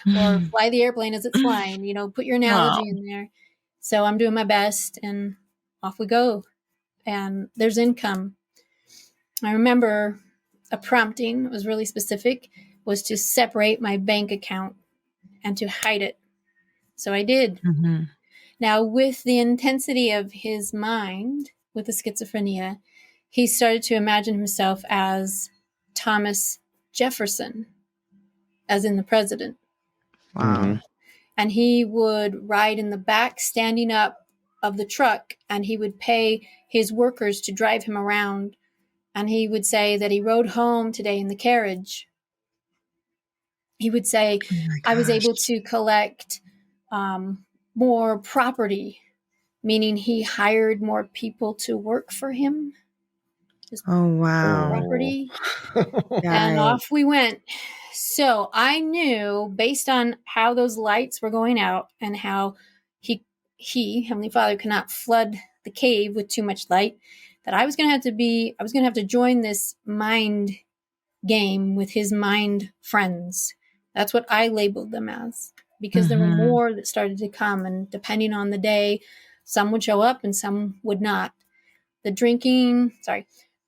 or fly the airplane as it's flying, put your analogy in there. So I'm doing my best, and off we go. And there's income. I remember a prompting, it was really specific, was to separate my bank account and to hide it. So I did. Mm-hmm. Now, with the intensity of his mind, with the schizophrenia, he started to imagine himself as Thomas Jefferson, as in the president. Wow. Mm-hmm. And he would ride in the back, standing up of the truck, and he would pay his workers to drive him around. And he would say that he rode home today in the carriage. He would say, I was able to collect more property, meaning he hired more people to work for him. Oh, wow. Property. And off we went. So I knew, based on how those lights were going out and how he, Heavenly Father, cannot flood the cave with too much light, that I was going to have to join this mind game with his mind friends. That's what I labeled them as, because there were more that started to come, and depending on the day, some would show up and some would not. The drinking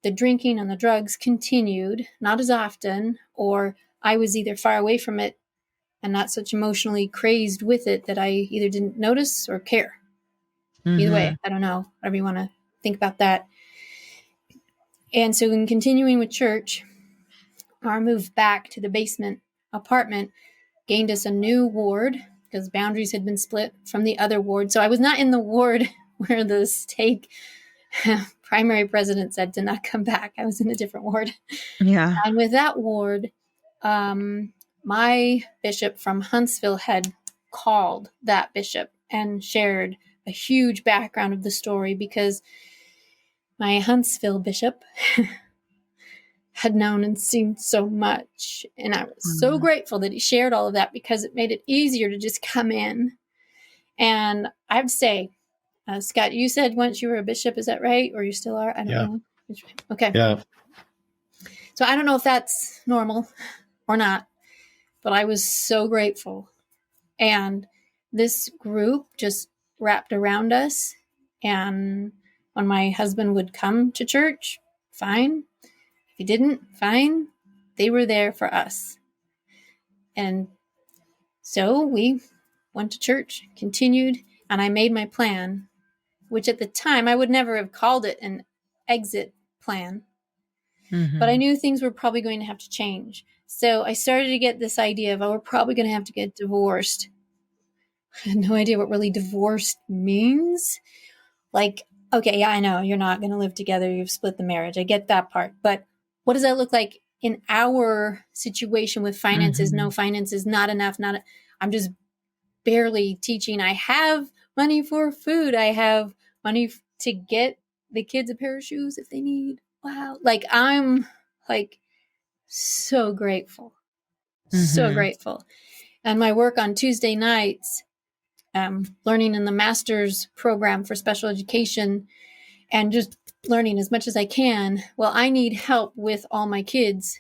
and the drugs continued, not as often, or I was either far away from it and not such emotionally crazed with it that I either didn't notice or care. Either way, I don't know, whatever you want to think about that. And so in continuing with church, our move back to the basement apartment gained us a new ward, because boundaries had been split from the other ward. So I was not in the ward where the stake primary president said to not come back. I was in a different ward. Yeah. And with that ward, my bishop from Huntsville had called that bishop and shared a huge background of the story, because my Huntsville bishop had known and seen so much. And I was so grateful that he shared all of that, because it made it easier to just come in. And I have to say, Scott, you said once you were a bishop, is that right? Or you still are? I don't know. Okay. Yeah. So I don't know if that's normal or not, but I was so grateful. And this group just wrapped around us. And when my husband would come to church, fine. If he didn't, fine. They were there for us. And so we went to church, continued, and I made my plan, which at the time I would never have called it an exit plan, but I knew things were probably going to have to change. So I started to get this idea of, we're probably going to have to get divorced. I had no idea what really divorced means. Like, okay, yeah, I know you're not going to live together. You've split the marriage. I get that part. But what does that look like in our situation with finances? No finances, not enough. I'm just barely teaching. I have money for food. I have money to get the kids a pair of shoes if they need. Wow. Like, I'm like so grateful. So grateful. And my work on Tuesday nights, learning in the master's program for special education and just learning as much as I can. Well, I need help with all my kids.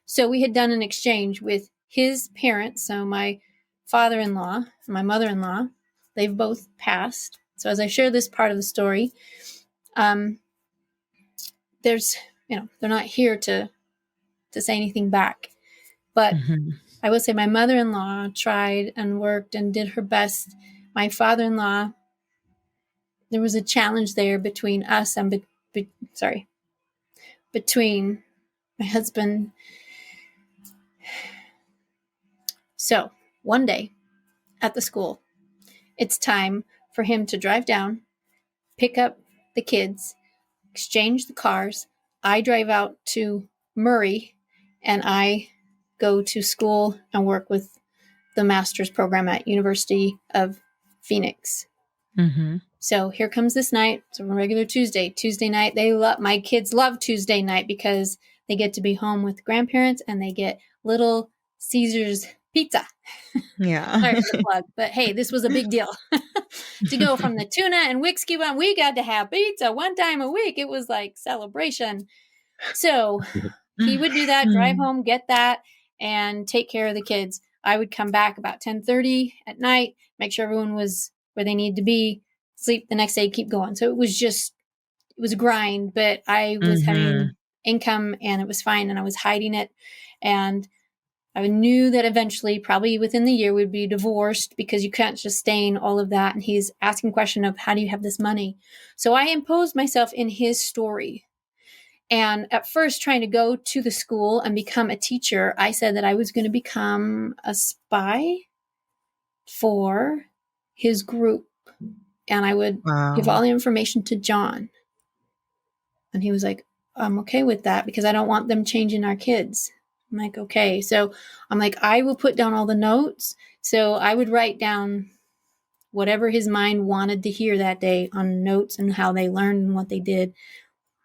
So we had done an exchange with his parents. So my father-in-law and my mother-in-law, they've both passed. So as I share this part of the story, there's, they're not here to say anything back. But I will say my mother-in-law tried and worked and did her best. My father-in-law, there was a challenge there between us and between my husband. So one day at the school, it's time for him to drive down, pick up the kids, exchange the cars. I drive out to Murray and I go to school and work with the master's program at University of Phoenix. So here comes this night. It's a regular Tuesday night. My kids love Tuesday night because they get to be home with grandparents and they get Little Caesars pizza. Yeah. Sorry for the plug, but hey, this was a big deal to go from the tuna and whiskey one. We got to have pizza one time a week. It was like celebration. So he would do that, drive home, get that, and take care of the kids. I would come back about 10:30 at night, make sure everyone was where they need to be, sleep the next day, keep going. So it was a grind, but I was having income and it was fine and I was hiding it. And I knew that eventually, probably within the year, we'd be divorced because you can't sustain all of that. And he's asking question of, how do you have this money? So I imposed myself in his story. And at first, trying to go to the school and become a teacher, I said that I was going to become a spy for his group. And I would give all the information to John. And he was like, I'm okay with that because I don't want them changing our kids. I'm like, okay. So I'm like, I will put down all the notes. So I would write down whatever his mind wanted to hear that day on notes and how they learned and what they did.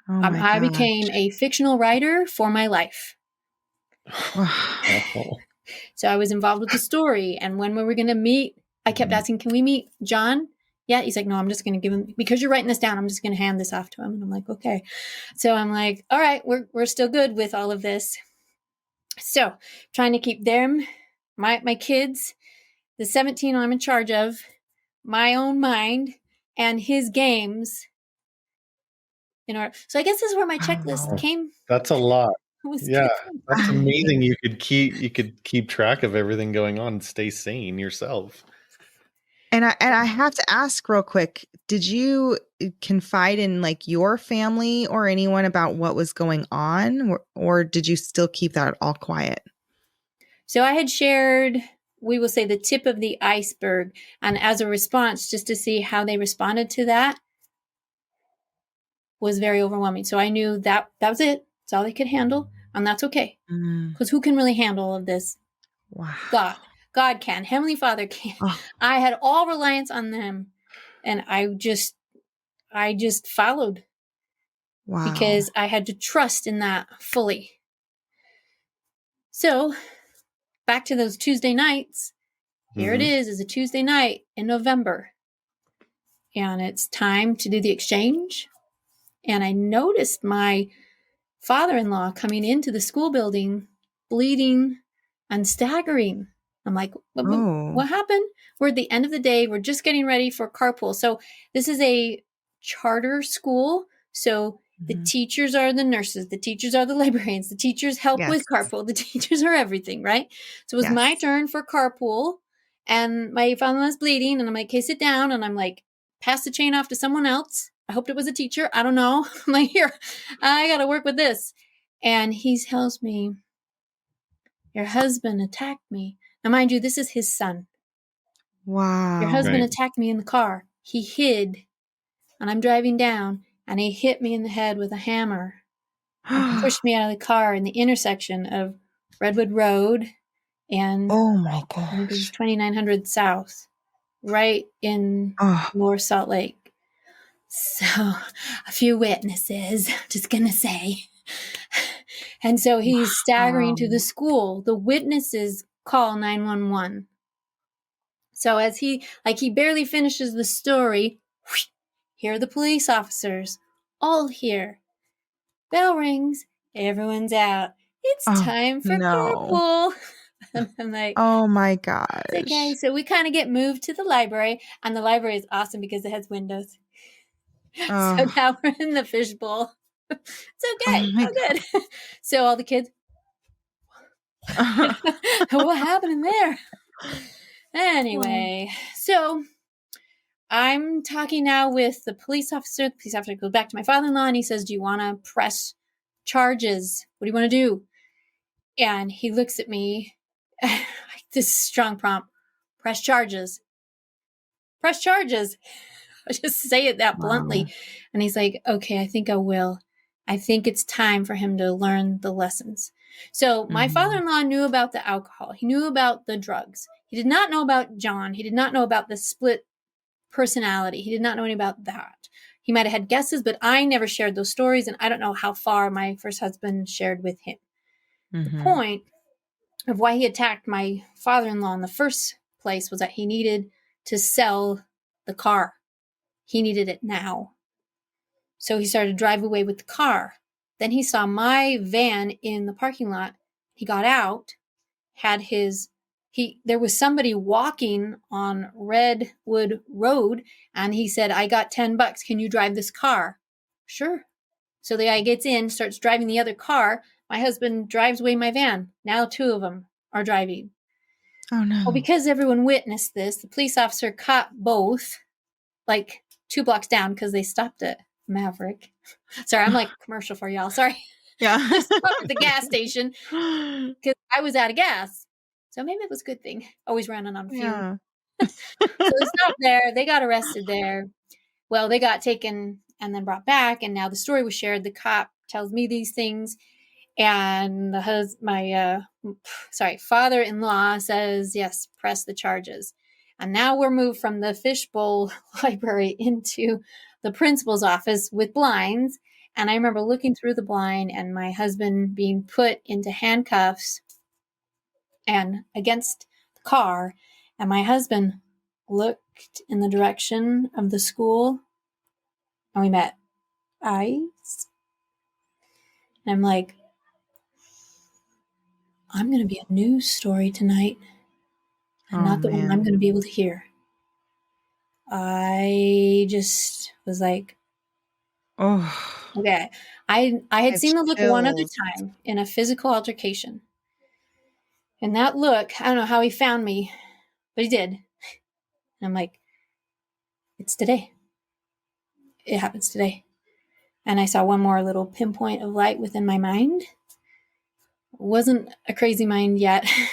I became a fictional writer for my life. So I was involved with the story. And when we were going to meet, I kept asking, can we meet John? Yeah. He's like, no, I'm just going to give him, because you're writing this down, I'm just going to hand this off to him. And I'm like, okay. So I'm like, all right, we're still good with all of this. So trying to keep them, my kids, the 17 I'm in charge of, my own mind, and his games. So I guess this is where my checklist came. That's a lot. Yeah, that's amazing. You could keep track of everything going on and stay sane yourself. And I have to ask real quick, did you confide in like your family or anyone about what was going on, or did you still keep that all quiet? So I had shared, we will say, the tip of the iceberg, and as a response, just to see how they responded to that, was very overwhelming. So I knew that was it. That's all they could handle, and that's okay. Because who can really handle all of this? Wow. God can. Heavenly Father can. Oh. I had all reliance on them, and I just followed. Wow. Because I had to trust in that fully. So back to those Tuesday nights. Here it is a Tuesday night in November. And it's time to do the exchange. And I noticed my father-in-law coming into the school building, bleeding and staggering. I'm like, what happened? We're at the end of the day. We're just getting ready for carpool. So this is a charter school. So The teachers are the nurses. The teachers are the librarians. The teachers help with carpool. The teachers are everything, right? So it was my turn for carpool, and my father-in-law's bleeding, and I'm like, okay, sit down. And I'm like, pass the chain off to someone else. I hoped it was a teacher. I don't know. I'm like, here, I got to work with this. And he tells me, your husband attacked me. Now, mind you, this is his son. Wow. Your husband attacked me in the car. He hid, and I'm driving down, and he hit me in the head with a hammer and pushed me out of the car in the intersection of Redwood Road and oh my I think it was gosh. 2900 South, right in North Salt Lake. So a few witnesses, just going to say. And so he's staggering to the school. The witnesses call 911. So as he barely finishes the story, here are the police officers, all here. Bell rings. Everyone's out. It's time for carpool. And I'm like, oh my gosh. Okay, so we kind of get moved to the library, and the library is awesome because it has windows. So now we're in the fishbowl. It's okay. Oh good. So all the kids, what happened in there? Anyway, so I'm talking now with the police officer. The police officer goes back to my father-in-law, and he says, do you want to press charges? What do you want to do? And he looks at me, this strong prompt, press charges. Press charges. I just say it that bluntly. And he's like, okay, I think I will. I think it's time for him to learn the lessons. So my father-in-law knew about the alcohol. He knew about the drugs. He did not know about John. He did not know about the split personality. He did not know anything about that. He might have had guesses, but I never shared those stories. And I don't know how far my first husband shared with him. The point of why he attacked my father-in-law in the first place was that he needed to sell the car. He needed it now. So he started to drive away with the car. Then he saw my van in the parking lot. He got out, there was somebody walking on Redwood Road, and he said, I got $10. Can you drive this car? Sure. So the guy gets in, starts driving the other car. My husband drives away my van. Now two of them are driving. Oh, no. Well, because everyone witnessed this, the police officer caught both, like 2 blocks down, because they stopped at Maverick. Sorry, I'm like commercial for y'all. Sorry. Yeah. I stopped at the gas station because I was out of gas. So maybe it was a good thing. Always running on fuel. Yeah. So they stopped there. They got arrested there. Well, they got taken and then brought back. And now the story was shared. The cop tells me these things. And my father-in-law says, yes, press the charges. And now we're moved from the fishbowl library into the principal's office with blinds. And I remember looking through the blind and my husband being put into handcuffs and against the car. And my husband looked in the direction of the school, and we met eyes. And I'm like, I'm going to be a news story tonight, and not the one I'm going to be able to hear. I just was like, okay. I had seen the look one other time in a physical altercation. And that look, I don't know how he found me, but he did. And I'm like, it's today. It happens today. And I saw one more little pinpoint of light within my mind. It wasn't a crazy mind yet. I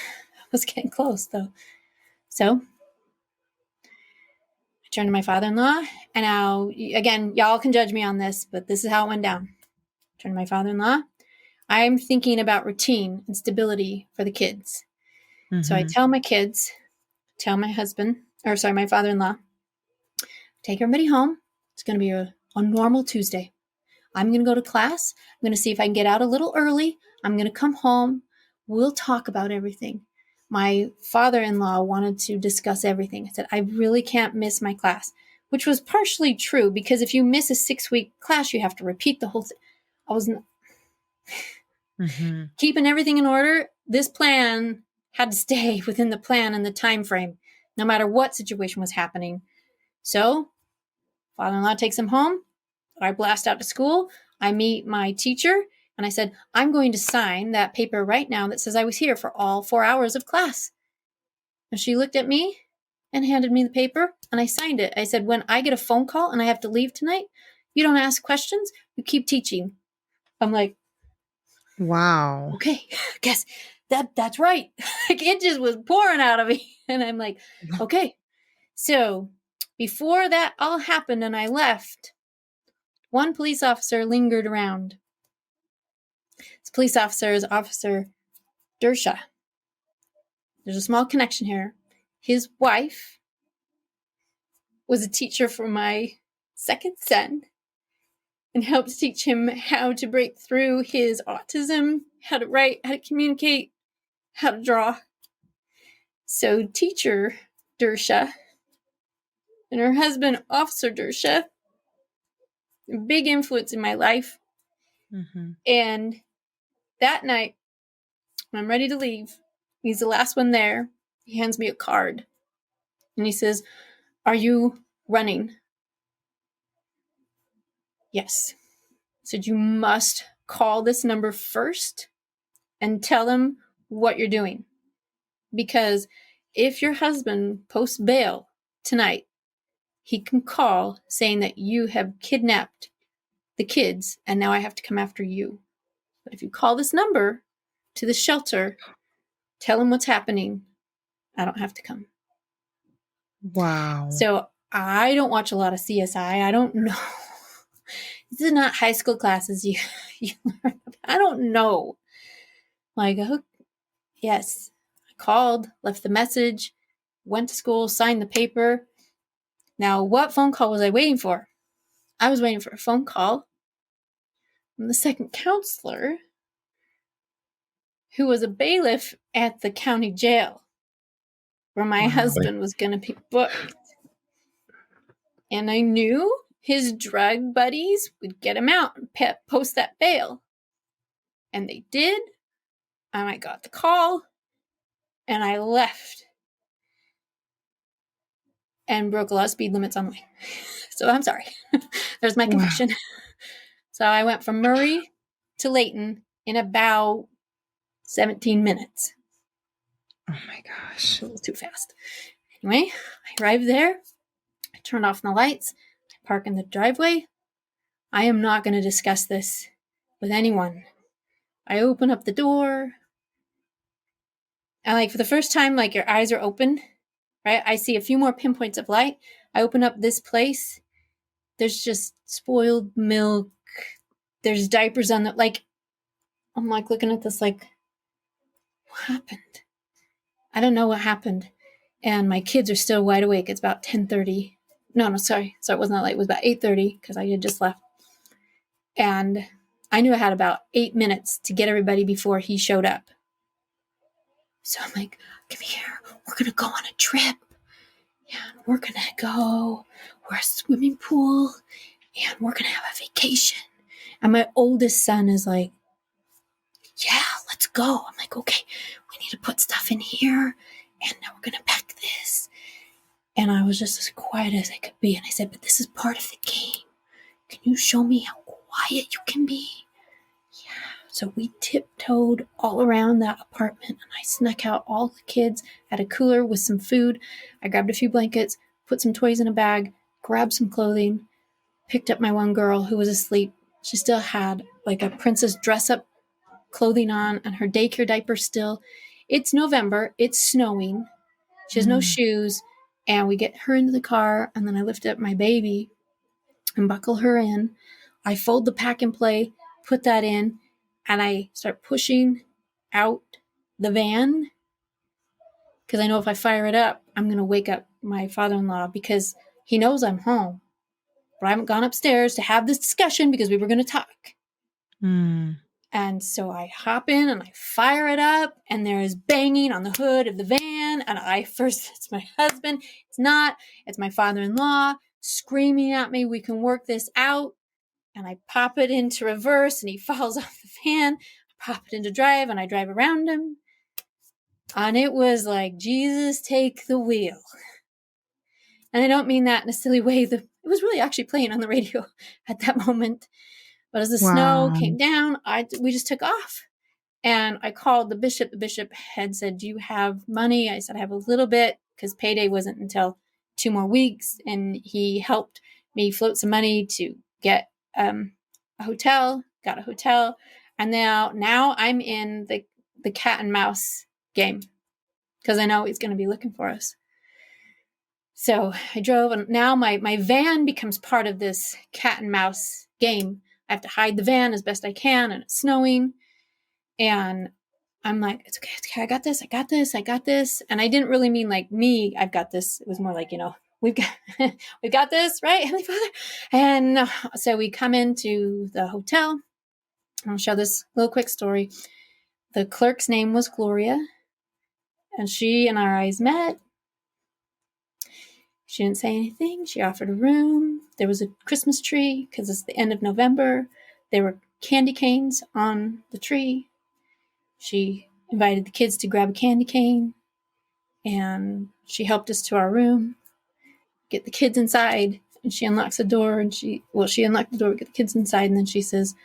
was getting close, though. So I turned to my father-in-law. And now, again, y'all can judge me on this, but this is how it went down. I turned to my father-in-law. I'm thinking about routine and stability for the kids. So I tell my kids, tell my my father-in-law, take everybody home. It's going to be a normal Tuesday. I'm going to go to class. I'm going to see if I can get out a little early. I'm going to come home. We'll talk about everything. My father-in-law wanted to discuss everything. I said, I really can't miss my class, which was partially true because if you miss a 6-week class, you have to repeat the whole thing. I wasn't keeping everything in order. This plan had to stay within the plan and the time frame, no matter what situation was happening. So father-in-law takes him home. I blast out to school. I meet my teacher, and I said, I'm going to sign that paper right now that says I was here for all 4 hours of class. And she looked at me and handed me the paper, and I signed it. I said, when I get a phone call and I have to leave tonight, you don't ask questions, you keep teaching. I'm like, wow. Okay, guess that's right. Like, it just was pouring out of me. And I'm like, okay. So before that all happened and I left, one police officer lingered around. This police officer is Officer Dersha. There's a small connection here. His wife was a teacher for my second son and helped teach him how to break through his autism, how to write, how to communicate, how to draw. So teacher Dersha and her husband, Officer Dersha, a big influence in my life. Mm-hmm. And that night, when I'm ready to leave, he's the last one there. He hands me a card. And he says, are you running? Yes. He said, you must call this number first and tell them what you're doing. Because if your husband posts bail tonight, he can call saying that you have kidnapped the kids and now I have to come after you. But if you call this number to the shelter, tell them what's happening, I don't have to come. Wow. So I don't watch a lot of CSI. I don't know. This is not high school classes you learn. I don't know. Like, oh, yes, I called, left the message, went to school, signed the paper. Now, what phone call was I waiting for? I was waiting for a phone call from the second counselor, who was a bailiff at the county jail where my husband was going to be booked. And I knew his drug buddies would get him out and post that bail. And they did. And I got the call. And I left. And broke a lot of speed limits on the way. So I'm sorry. There's my confession. Wow. So I went from Murray to Layton in about 17 minutes. Oh my gosh. A little too fast. Anyway, I arrived there. I turned off the lights. I park in the driveway. I am not going to discuss this with anyone. I open up the door. And like for the first time, like your eyes are open, right? I see a few more pinpoints of light. I open up this place. There's just spoiled milk. There's diapers on the, like, I'm like looking at this like, what happened? I don't know what happened. And my kids are still wide awake. It's about 10:30. No, sorry. So it wasn't that late. It was about 8:30 because I had just left. And I knew I had about 8 minutes to get everybody before he showed up. So I'm like, come here. We're going to go on a trip. And we're going to go. We're a swimming pool. And we're going to have a vacation. And my oldest son is like, yeah, let's go. I'm like, okay, we need to put stuff in here. And now we're going to pack this. And I was just as quiet as I could be. And I said, but this is part of the game. Can you show me how quiet you can be? Yeah. So we tiptoed all around that apartment. And I snuck out all the kids at a cooler with some food. I grabbed a few blankets, put some toys in a bag, grabbed some clothing, picked up my one girl who was asleep. She still had like a princess dress-up clothing on and her daycare diaper still. It's November. It's snowing. She has no shoes. And we get her into the car. And then I lift up my baby and buckle her in. I fold the pack and play, put that in, and I start pushing out the van because I know if I fire it up, I'm going to wake up my father-in-law because he knows I'm home. But I haven't gone upstairs to have this discussion because we were going to talk. And so I hop in and I fire it up and there is banging on the hood of the van. And it's my husband. It's not. It's my father-in-law screaming at me, we can work this out. And I pop it into reverse and he falls off the van. I pop it into drive and I drive around him. And it was like, Jesus, take the wheel. And I don't mean that in a silly way. It was really actually playing on the radio at that moment. But as the snow came down, we just took off. And I called the bishop. The bishop had said, do you have money? I said, I have a little bit, because payday wasn't until 2 more weeks. And he helped me float some money to get a hotel, got a hotel. And now I'm in the cat and mouse game, because I know he's going to be looking for us. So I drove, and now my van becomes part of this cat and mouse game. I have to hide the van as best I can, and it's snowing. And I'm like, it's okay, I got this. And I didn't really mean like me, I've got this. It was more like, we've got this, right, Heavenly Father? And so we come into the hotel. I'll show this little quick story. The clerk's name was Gloria, and she and our eyes met. She didn't say anything. She offered a room. There was a Christmas tree, because it's the end of November. There were candy canes on the tree. She invited the kids to grab a candy cane, and she helped us to our room, get the kids inside, and she unlocks the door, and she unlocked the door, get the kids inside, and then she says,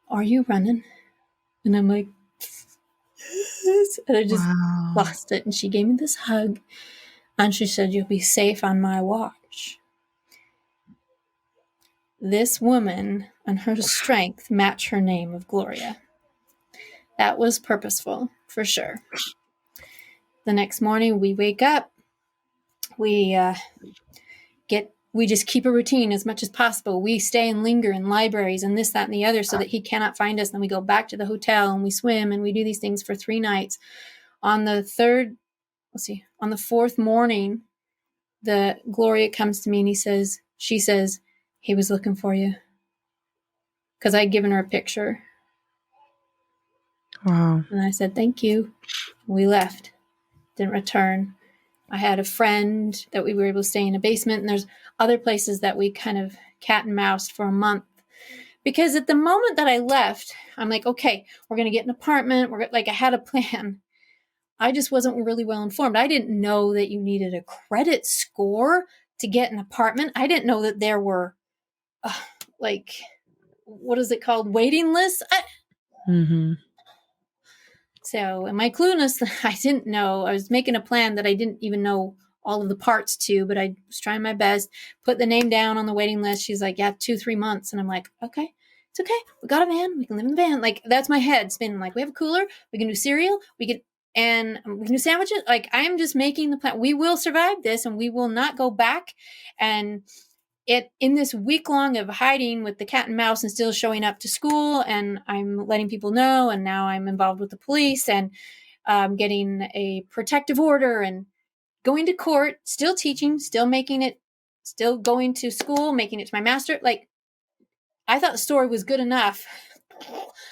are you running? And I'm like, yes. And I just lost it. And she gave me this hug, and she said, you'll be safe on my watch. This woman and her strength match her name of Gloria. That was purposeful, for sure. The next morning, we wake up. We just keep a routine as much as possible. We stay and linger in libraries and this, that, and the other, so that he cannot find us. Then we go back to the hotel, and we swim, and we do these things for 3 nights. On the fourth morning, the Gloria comes to me, and she says, he was looking for you. Because I'd given her a picture. Wow. And I said, thank you. We left. Didn't return. I had a friend that we were able to stay in a basement, and there's other places that we kind of cat and moused for a month. Because at the moment that I left, I'm like, okay, we're going to get an apartment. I had a plan. I just wasn't really well informed. I didn't know that you needed a credit score to get an apartment. I didn't know that there were, what is it called? Waiting lists? So in my cluelessness, I didn't know. I was making a plan that I didn't even know all of the parts to, but I was trying my best. Put the name down on the waiting list. She's like, yeah, 2-3 months. And I'm like, okay, it's okay. We got a van. We can live in the van. Like, that's my head spinning. Like, we have a cooler. We can do cereal. We can do sandwiches. Like, I'm just making the plan. We will survive this, and we will not go back. And in this week long of hiding with the cat and mouse, and still showing up to school, and I'm letting people know, and now I'm involved with the police, and getting a protective order, and going to court, still teaching, still going to school, making it to my master. Like, I thought the story was good enough.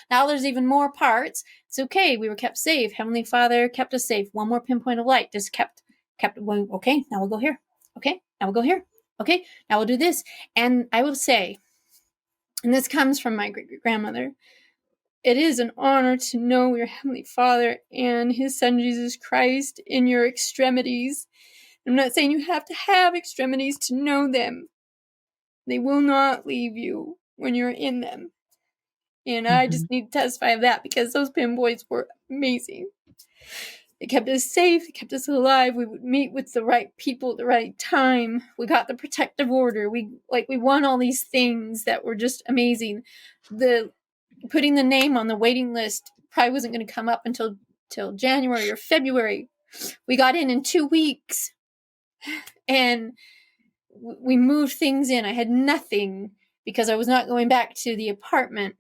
Now there's even more parts. It's okay. We were kept safe. Heavenly Father kept us safe. One more pinpoint of light just kept, okay, now we'll go here. Okay, now we'll go here. Okay, now we'll do this. And I will say, and this comes from my great-grandmother, it is an honor to know your Heavenly Father and His Son, Jesus Christ, in your extremities. I'm not saying you have to have extremities to know them. They will not leave you when you're in them. And I just need to testify of that, because those pinpoints were amazing. They kept us safe. They kept us alive. We would meet with the right people at the right time. We got the protective order. We won all these things that were just amazing. Putting the name on the waiting list probably wasn't going to come up until January or February. We got in 2 weeks, and we moved things in. I had nothing because I was not going back to the apartment.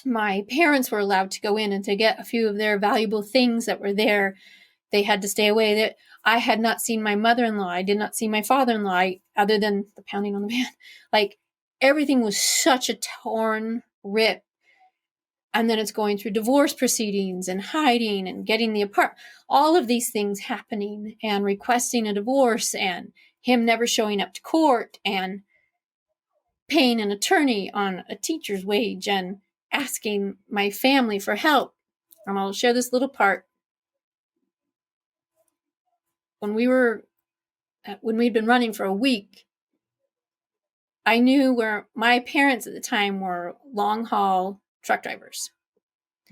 My parents were allowed to go in and to get a few of their valuable things that were there. They had to stay away. I had not seen my mother-in-law. I did not see my father-in-law, other than the pounding on the van. Like, everything was such a torn rip. And then it's going through divorce proceedings and hiding and getting the apartment. All of these things happening, and requesting a divorce, and him never showing up to court, and paying an attorney on a teacher's wage, and asking my family for help. And I'll share this little part. When we'd been running for a week, I knew where my parents at the time were long haul truck drivers.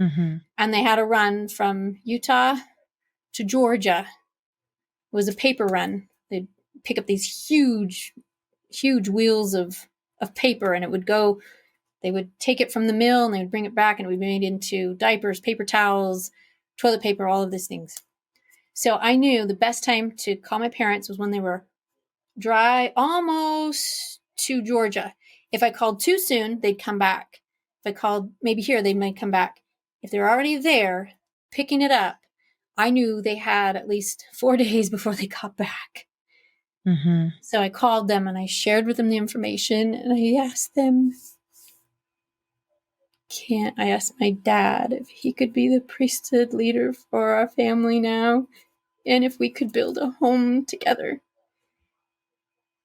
Mm-hmm. And they had a run from Utah to Georgia. It was a paper run. They'd pick up these huge wheels of paper, and it would go, they would take it from the mill and they would bring it back, and it would be made into diapers, paper towels, toilet paper, all of these things. So I knew the best time to call my parents was when they were dry, almost to Georgia. If I called too soon, they'd come back. If I called maybe here, they might come back. If they're already there picking it up, I knew they had at least 4 days before they got back. Mm-hmm. So I called them and I shared with them the information, and I asked them, I asked my dad if he could be the priesthood leader for our family now, and if we could build a home together.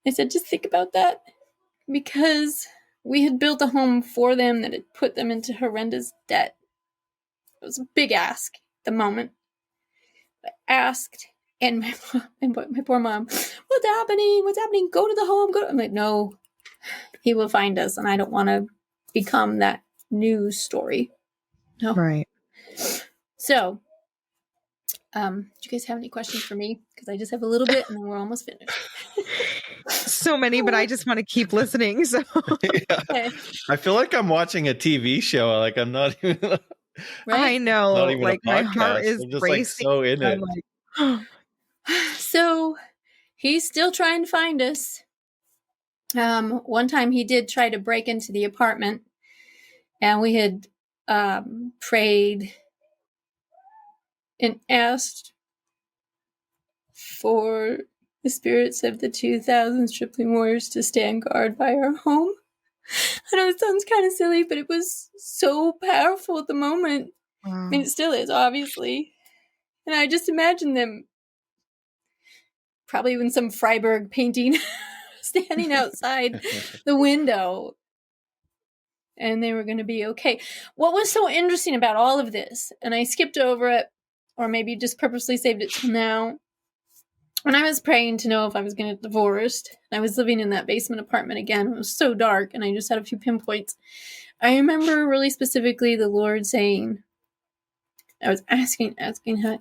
I said, just think about that, because we had built a home for them that had put them into horrendous debt. It was a big ask at the moment. I asked, and my poor mom, what's happening? What's happening? Go to the home. I'm like, no, he will find us, and I don't want to become that news story. No. Right. So, do you guys have any questions for me? Because I just have a little bit, and then we're almost finished. So many, but I just want to keep listening. So Yeah. Okay. I feel like I'm watching a TV show. Like I'm not even. Right? I know, Not even like a my podcast. heart is I'm just racing. like so in I'm it. like, So he's still trying to find us. One time he did try to break into the apartment, and we had prayed and asked for the spirits of the 2,000 stripling warriors to stand guard by our home. I know it sounds kind of silly, but it was so powerful at the moment. wow. And it still is, obviously. And I just imagine them probably in some Freiberg painting standing outside the window, and they were going to be okay. What was so interesting about all of this, and I skipped over it, or maybe just purposely saved it till now, when I was praying to know if I was going to get divorced, I was living in that basement apartment again. It was so dark, and I just had a few pinpoints. I remember really specifically the Lord saying, I was asking,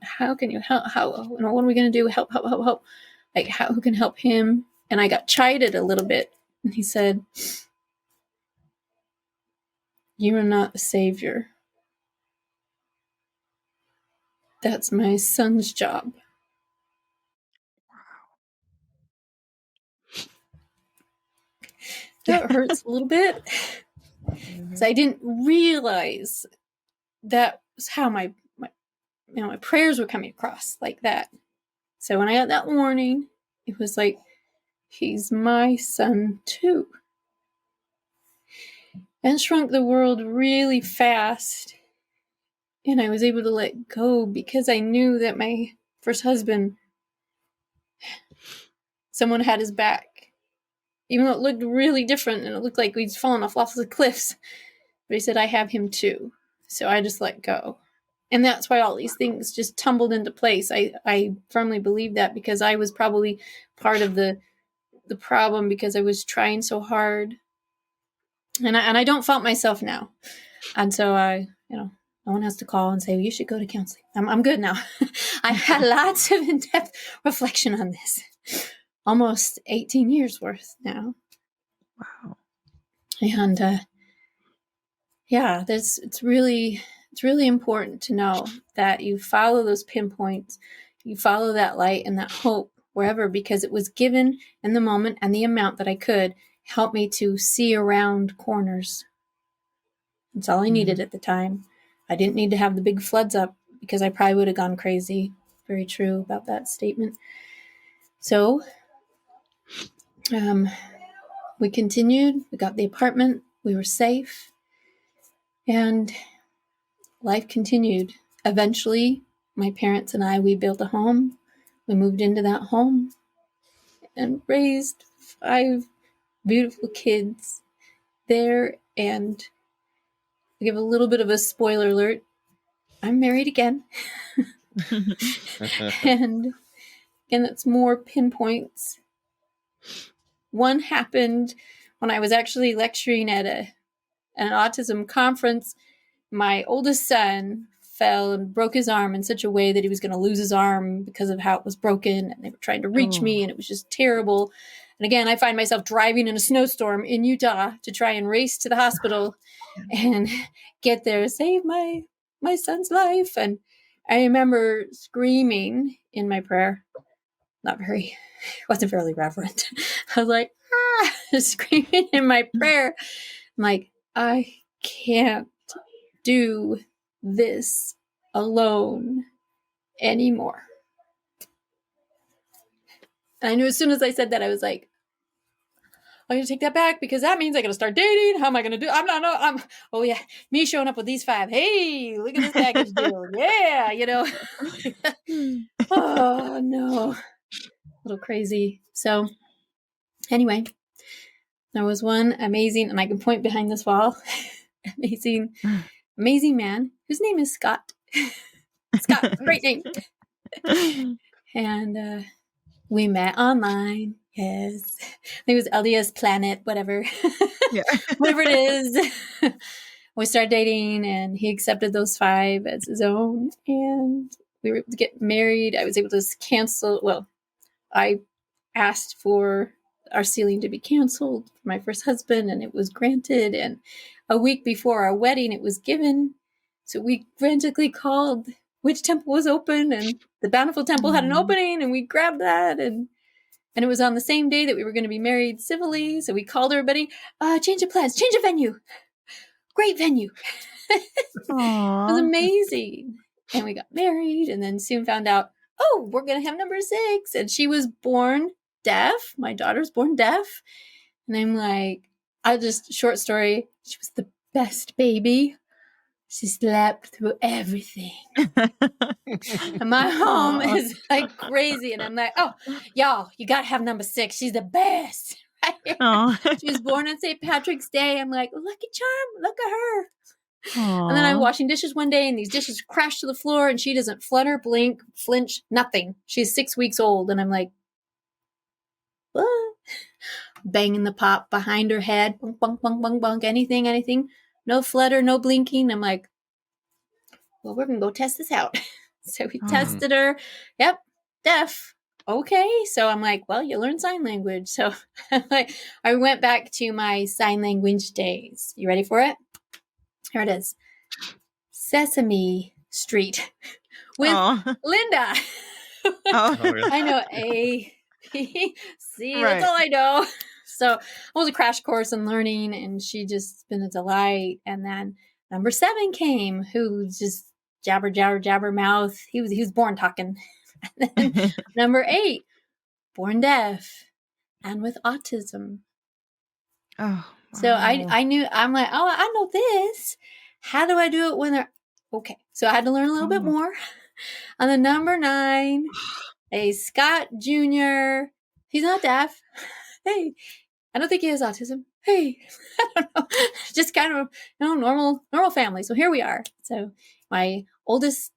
how can you help? What are we going to do? Help. Like, who can help him? And I got chided a little bit. And he said, you are not the savior. That's my son's job. That hurts a little bit. Because I didn't realize that was how my prayers were coming across like that. So when I got that warning, it was like, he's my son too. And shrunk the world really fast. And I was able to let go because I knew that my first husband, someone had his back. Even though it looked really different and it looked like we'd fallen off the cliffs. But he said, I have him too. So I just let go. And that's why all these things just tumbled into place. I firmly believe that because I was probably part of the problem because I was trying so hard. And I don't fault myself now. And so no one has to call and say, well, you should go to counseling. I'm good now. I've had lots of in-depth reflection on this. Almost 18 years worth now. Wow. And it's really important to know that you follow those pinpoints, you follow that light and that hope wherever, because it was given in the moment, and the amount that I could help me to see around corners. That's all I needed at the time. I didn't need to have the big floods up because I probably would have gone crazy. Very true about that statement. So we continued. We got the apartment. We were safe. And life continued. Eventually, my parents and I, we built a home. We moved into that home and raised 5 beautiful kids there. And I'll give a little bit of a spoiler alert. I'm married again. and it's more pinpoints. One happened when I was actually lecturing at an autism conference, my oldest son fell and broke his arm in such a way that he was going to lose his arm because of how it was broken. And they were trying to reach me, and it was just terrible. And again, I find myself driving in a snowstorm in Utah to try and race to the hospital and get there, save my son's life. And I remember screaming in my prayer, wasn't fairly reverent. I was like, screaming in my prayer. I'm like, I can't do this alone anymore. And I knew as soon as I said that, I was like, I'm going to take that back because that means I got to start dating. How am I going to do? Oh yeah, me showing up with these 5. Hey, look at this package deal. Yeah, Oh no, a little crazy. So anyway, there was one amazing, and I can point behind this wall, amazing man whose name is Scott. Scott, great name. And we met online. Yes. I think it was LDS Planet, whatever. Yeah. Whatever it is. We started dating, and he accepted those 5 as his own. And we were able to get married. I was able to cancel. Well, I asked for our sealing to be canceled for my first husband, and it was granted. And a week before our wedding, it was given. So we frantically called which temple was open, and the Bountiful Temple had an opening, and we grabbed that. And it was on the same day that we were going to be married civilly. So we called everybody, change of plans, change of venue. Great venue. It was amazing. And we got married, and then soon found out, we're going to have number 6. And she was born deaf. My daughter's born deaf. And I'm like, short story, she was the best baby. She slept through everything. And my home is like crazy. And I'm like, y'all, you got to have number 6. She's the best. She was born on St. Patrick's Day. I'm like, lucky charm. Look at her. Aww. And then I'm washing dishes one day, and these dishes crash to the floor, and she doesn't flutter, blink, flinch, nothing. She's 6 weeks old. And I'm like, what? Banging the pot behind her head. Bunk, bunk, bunk, bunk, bunk. Anything. No flutter, no blinking. I'm like, well, we're going to go test this out. So we tested her. Yep, deaf. Okay. So I'm like, well, you learn sign language. So I went back to my sign language days. You ready for it? Here it is. Sesame Street with Linda. Really? I know A, B, C. Right. That's all I know. So it was a crash course in learning, and she just been a delight. And then number 7 came, who just jabber mouth. He was born talking. And then number 8, born deaf and with autism. Oh, wow. So I knew, I'm like, I know this. How do I do it when they're okay? So I had to learn a little bit more. On the number 9, a Scott Jr. He's not deaf. Hey, I don't think he has autism. Hey, I don't know. Just kind of, normal family. So here we are. So my oldest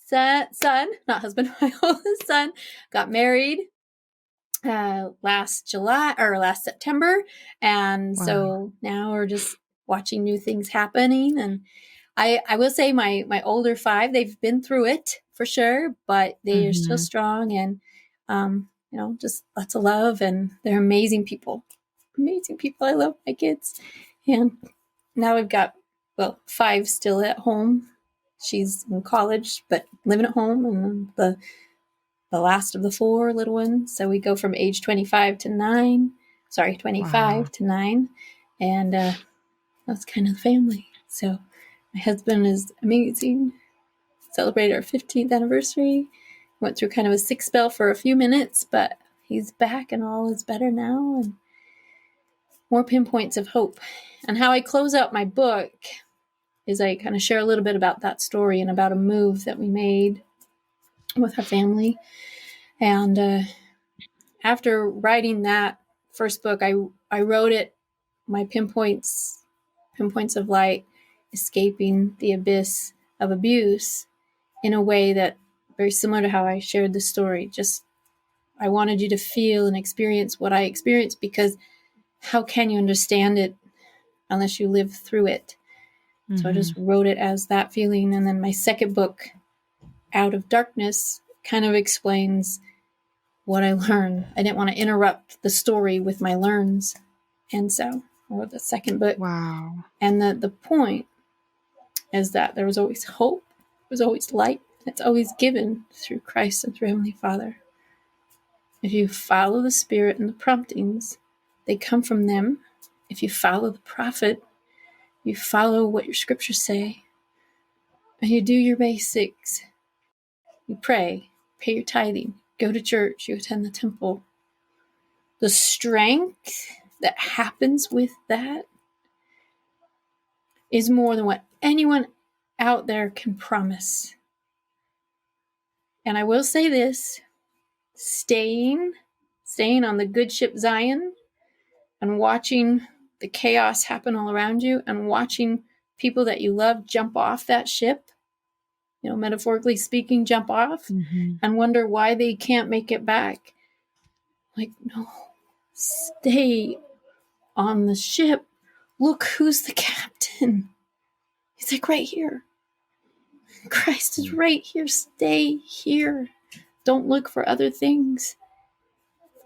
son, not husband, my oldest son got married last September. And so now we're just watching new things happening. And I will say my older 5, they've been through it for sure, but they are still strong, and, just lots of love, and they're amazing people. I love my kids. And now we've got, 5 still at home. She's in college, but living at home, and the last of the 4 little ones. So we go from age 25 to 9. And that's kind of the family. So my husband is amazing. Celebrated our 15th anniversary. Went through kind of a sick spell for a few minutes, but he's back, and all is better now. And more pinpoints of hope. And how I close out my book is I kind of share a little bit about that story and about a move that we made with our family. And after writing that first book, I wrote it, my pinpoints of light, escaping the abyss of abuse, in a way that very similar to how I shared the story. Just, I wanted you to feel and experience what I experienced, because how can you understand it unless you live through it? So I just wrote it as that feeling. And then my second book, Out of Darkness, kind of explains what I learned. I didn't want to interrupt the story with my learns. And so I wrote the second book. Wow. And the point is that there was always hope. There was always light. It's always given through Christ and through Heavenly Father. If you follow the Spirit and the promptings, they come from them. If you follow the prophet, you follow what your scriptures say, and you do your basics. You pray, pay your tithing, go to church, you attend the temple. The strength that happens with that is more than what anyone out there can promise. And I will say this, staying on the good ship Zion and watching the chaos happen all around you and watching people that you love jump off that ship, metaphorically speaking, jump off and wonder why they can't make it back. Like, no, stay on the ship. Look who's the captain. He's like right here. Christ is right here. Stay here. Don't look for other things.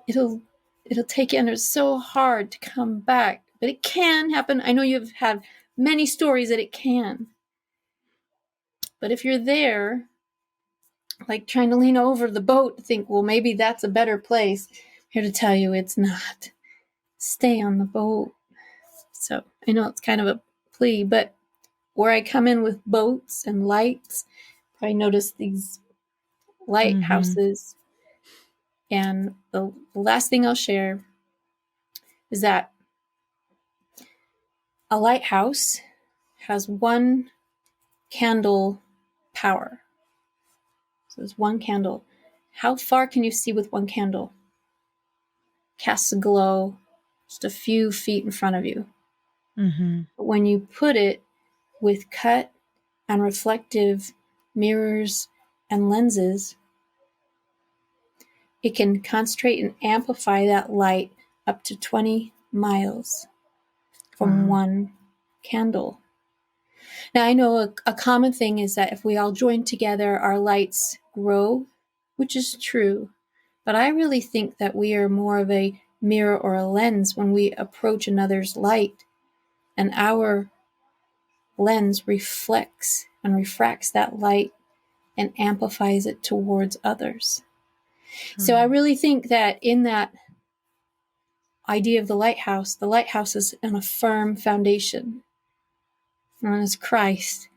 It'll take you, and it's so hard to come back. But it can happen. I know you've had many stories that it can. But if you're there, like trying to lean over the boat to think, well, maybe that's a better place, I'm here to tell you it's not. Stay on the boat. So I know it's kind of a plea, but where I come in with boats and lights, probably notice these lighthouses. And the last thing I'll share is that a lighthouse has one candle power. So there's one candle. How far can you see with one candle? Casts a glow just a few feet in front of you. But when you put it with cut and reflective mirrors and lenses, it can concentrate and amplify that light up to 20 miles from one candle. Now, I know a common thing is that if we all join together, our lights grow, which is true. But I really think that we are more of a mirror or a lens when we approach another's light, and our lens reflects and refracts that light and amplifies it towards others. So I really think that in that idea of the lighthouse is on a firm foundation. And it's Christ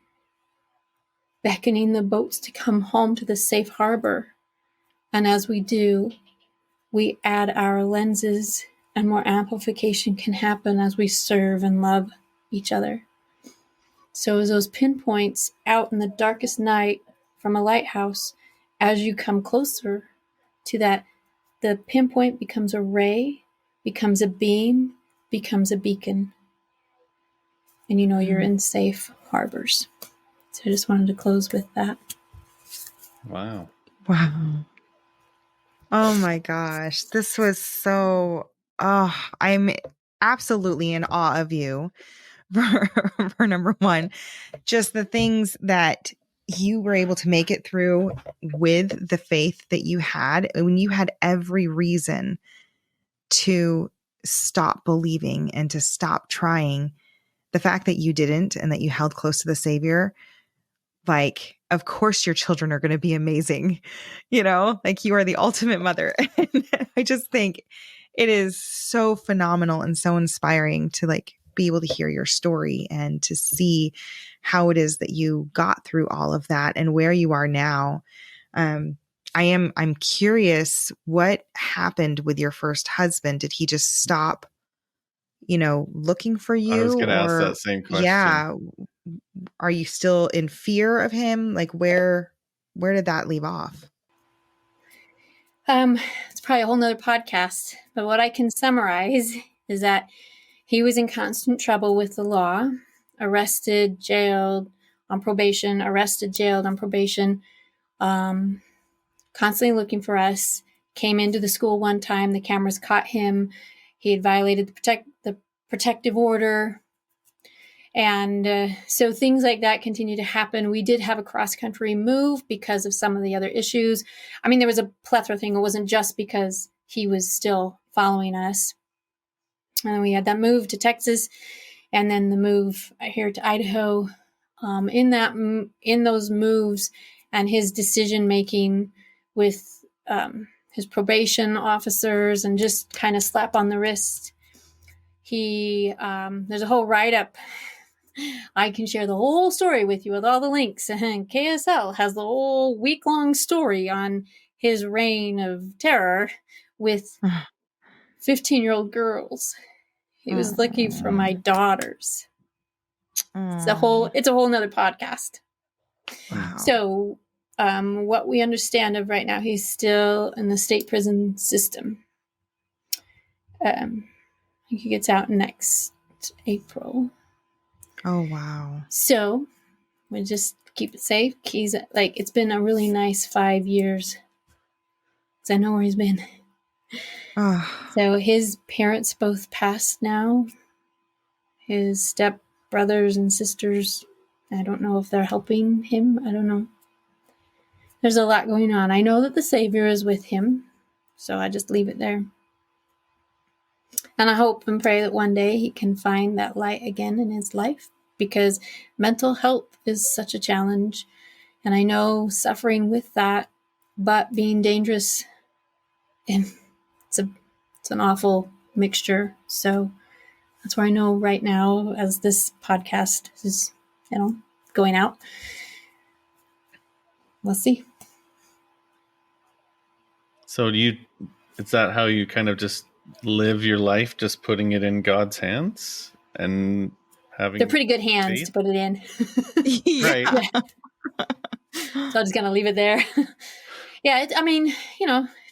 beckoning the boats to come home to the safe harbor. And as we do, we add our lenses, and more amplification can happen as we serve and love each other. So as those pinpoints out in the darkest night from a lighthouse, as you come closer to that, the pinpoint becomes a ray, becomes a beam, becomes a beacon. And you're in safe harbors. So I just wanted to close with that. Wow. Oh my gosh. This was so, I'm absolutely in awe of you for number one. Just the things that you were able to make it through with the faith that you had when you had every reason to stop believing and to stop trying. The fact that you didn't and that you held close to the Savior, like, of course your children are going to be amazing, like you are the ultimate mother. And I just think it is so phenomenal and so inspiring to be able to hear your story and to see how it is that you got through all of that and where you are now. I'm curious, what happened with your first husband? Did he just stop, looking for you? I was going to ask that same question. Yeah. Are you still in fear of him? Like where did that leave off? It's probably a whole nother podcast, but what I can summarize is that he was in constant trouble with the law, arrested, jailed, on probation, arrested, jailed, on probation, constantly looking for us, came into the school one time, the cameras caught him He had violated the protective order. And so things like that continue to happen. We did have a cross-country move because of some of the other issues. I mean, there was a plethora thing. It wasn't just because he was still following us. And we had that move to Texas, and then the move here to Idaho. In those moves and his decision making with his probation officers and just kind of slap on the wrist, there's a whole write-up. I can share the whole story with you with all the links. And KSL has the whole week-long story on his reign of terror with 15-year-old girls. He was looking for my daughters. It's a whole nother podcast. Wow. So what we understand of right now, he's still in the state prison system. I think he gets out next April. Oh, wow. So we just keep it safe. He's like, it's been a really nice 5 years. Because I know where he's been. So his parents both passed now. His step brothers and sisters, I don't know if they're helping him. I don't know. There's a lot going on. I know that the Savior is with him. So I just leave it there. And I hope and pray that one day he can find that light again in his life, because mental health is such a challenge. And I know suffering with that, but being dangerous, it's an awful mixture. So that's where I know right now, as this podcast is, going out. We'll see. So is that how you kind of just live your life, just putting it in God's hands and having... They're pretty good hands to put it in. Right. Yeah. So I'm just going to leave it there. Yeah.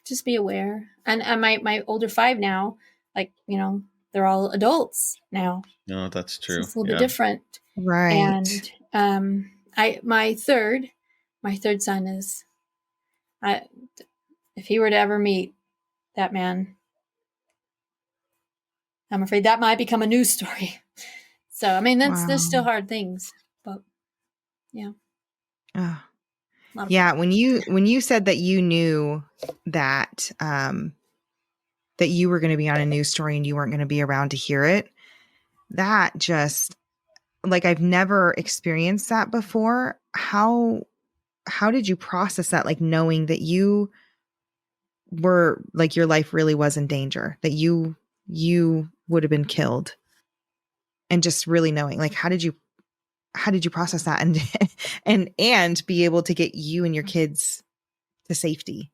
Just be aware. And my older 5 now, they're all adults now. No, that's true. So it's a little bit different. Right. And my third son is, if he were to ever meet that man, I'm afraid that might become a news story. So, I mean, there's still hard things, but yeah. Yeah. When you said that you knew that, that you were going to be on a news story and you weren't going to be around to hear it, that just, like, I've never experienced that before. How did you process that? Like, knowing that you were, like, your life really was in danger, that you would have been killed, and just really knowing, like, how did you process that and be able to get you and your kids to safety?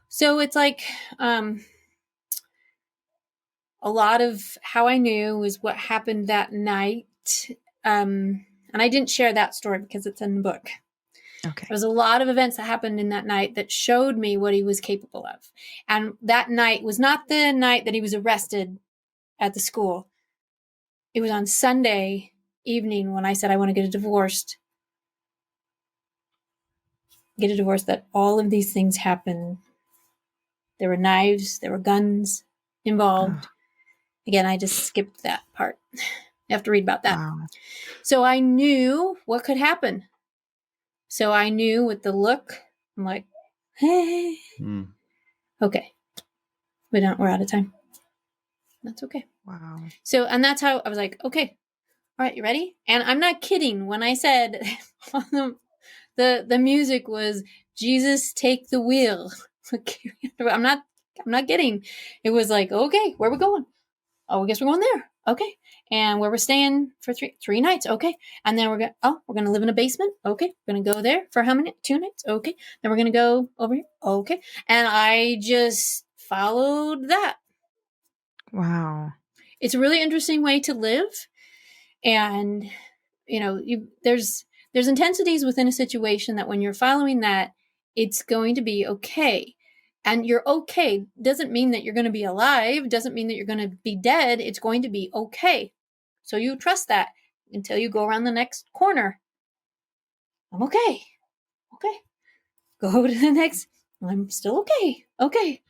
So it's like, a lot of how I knew was what happened that night. And I didn't share that story because it's in the book. Okay. There was a lot of events that happened in that night that showed me what he was capable of. And that night was not the night that he was arrested at the school. It was on Sunday evening when I said I want to get a divorce, that all of these things happened. There were knives, there were guns involved. Again, I just skipped that part. You have to read about that. Wow. So I knew what could happen. So I knew with the look, I'm like, hey, okay. We're out of time. That's okay. Wow. So, and that's how I was like, okay, all right, you ready? And I'm not kidding when I said the music was Jesus Take the Wheel. I'm not kidding. It was like, okay, where we going? Oh, I guess we're going there. Okay. And where we're staying for three nights. Okay. And then we're going to live in a basement. Okay. We're going to go there for how many? 2 nights. Okay. Then we're going to go over here. Okay. And I just followed that. Wow. It's a really interesting way to live. And, there's intensities within a situation that when you're following that, it's going to be okay. And you're okay doesn't mean that you're going to be alive, doesn't mean that you're going to be dead. It's going to be okay. So you trust that until you go around the next corner. I'm okay. Okay. Go to the next. I'm still okay. Okay.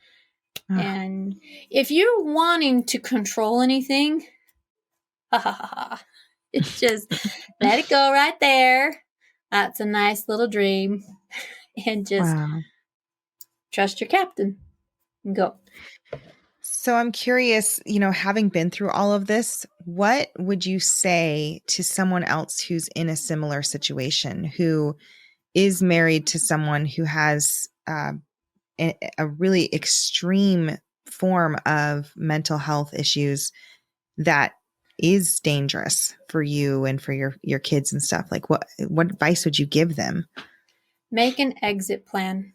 And if you're wanting to control anything, it's just let it go right there. That's a nice little dream. And just trust your captain and go. So I'm curious, having been through all of this, what would you say to someone else who's in a similar situation, who is married to someone who has a really extreme form of mental health issues that is dangerous for you and for your kids and stuff? Like what advice would you give them? Make an exit plan.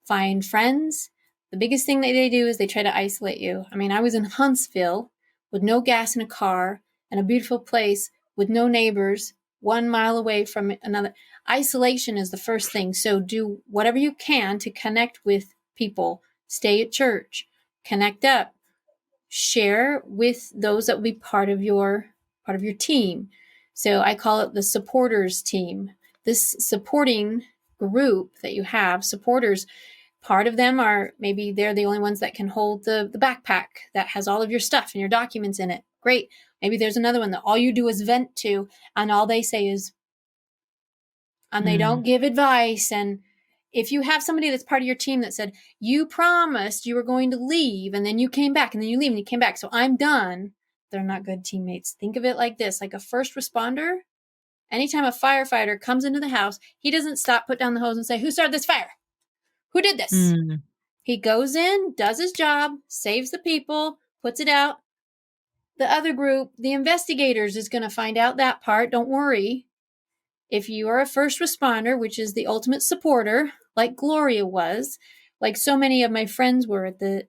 Find friends. The biggest thing that they do is they try to isolate you. I mean, I was in Huntsville with no gas in a car and a beautiful place with no neighbors 1 mile away from another. Isolation is the first thing. So do whatever you can to connect with people. Stay at church. Connect up. Share with those that will be part of your team. So I call it the supporters team. This supporting group that you have, supporters, part of them are maybe they're the only ones that can hold the backpack that has all of your stuff and your documents in it. Great. Maybe there's another one that all you do is vent to, and all they say is, and they don't give advice. And if you have somebody that's part of your team that said, you promised you were going to leave, and then you came back, and then you leave and you came back, so I'm done, they're not good teammates. Think of it like this, like a first responder. Anytime a firefighter comes into the house, he doesn't stop, put down the hose, and say, who started this fire? Who did this? He goes in, does his job, saves the people, puts it out. The other group, the investigators, is going to find out that part. Don't worry. If you are a first responder, which is the ultimate supporter, like Gloria was, like so many of my friends were at the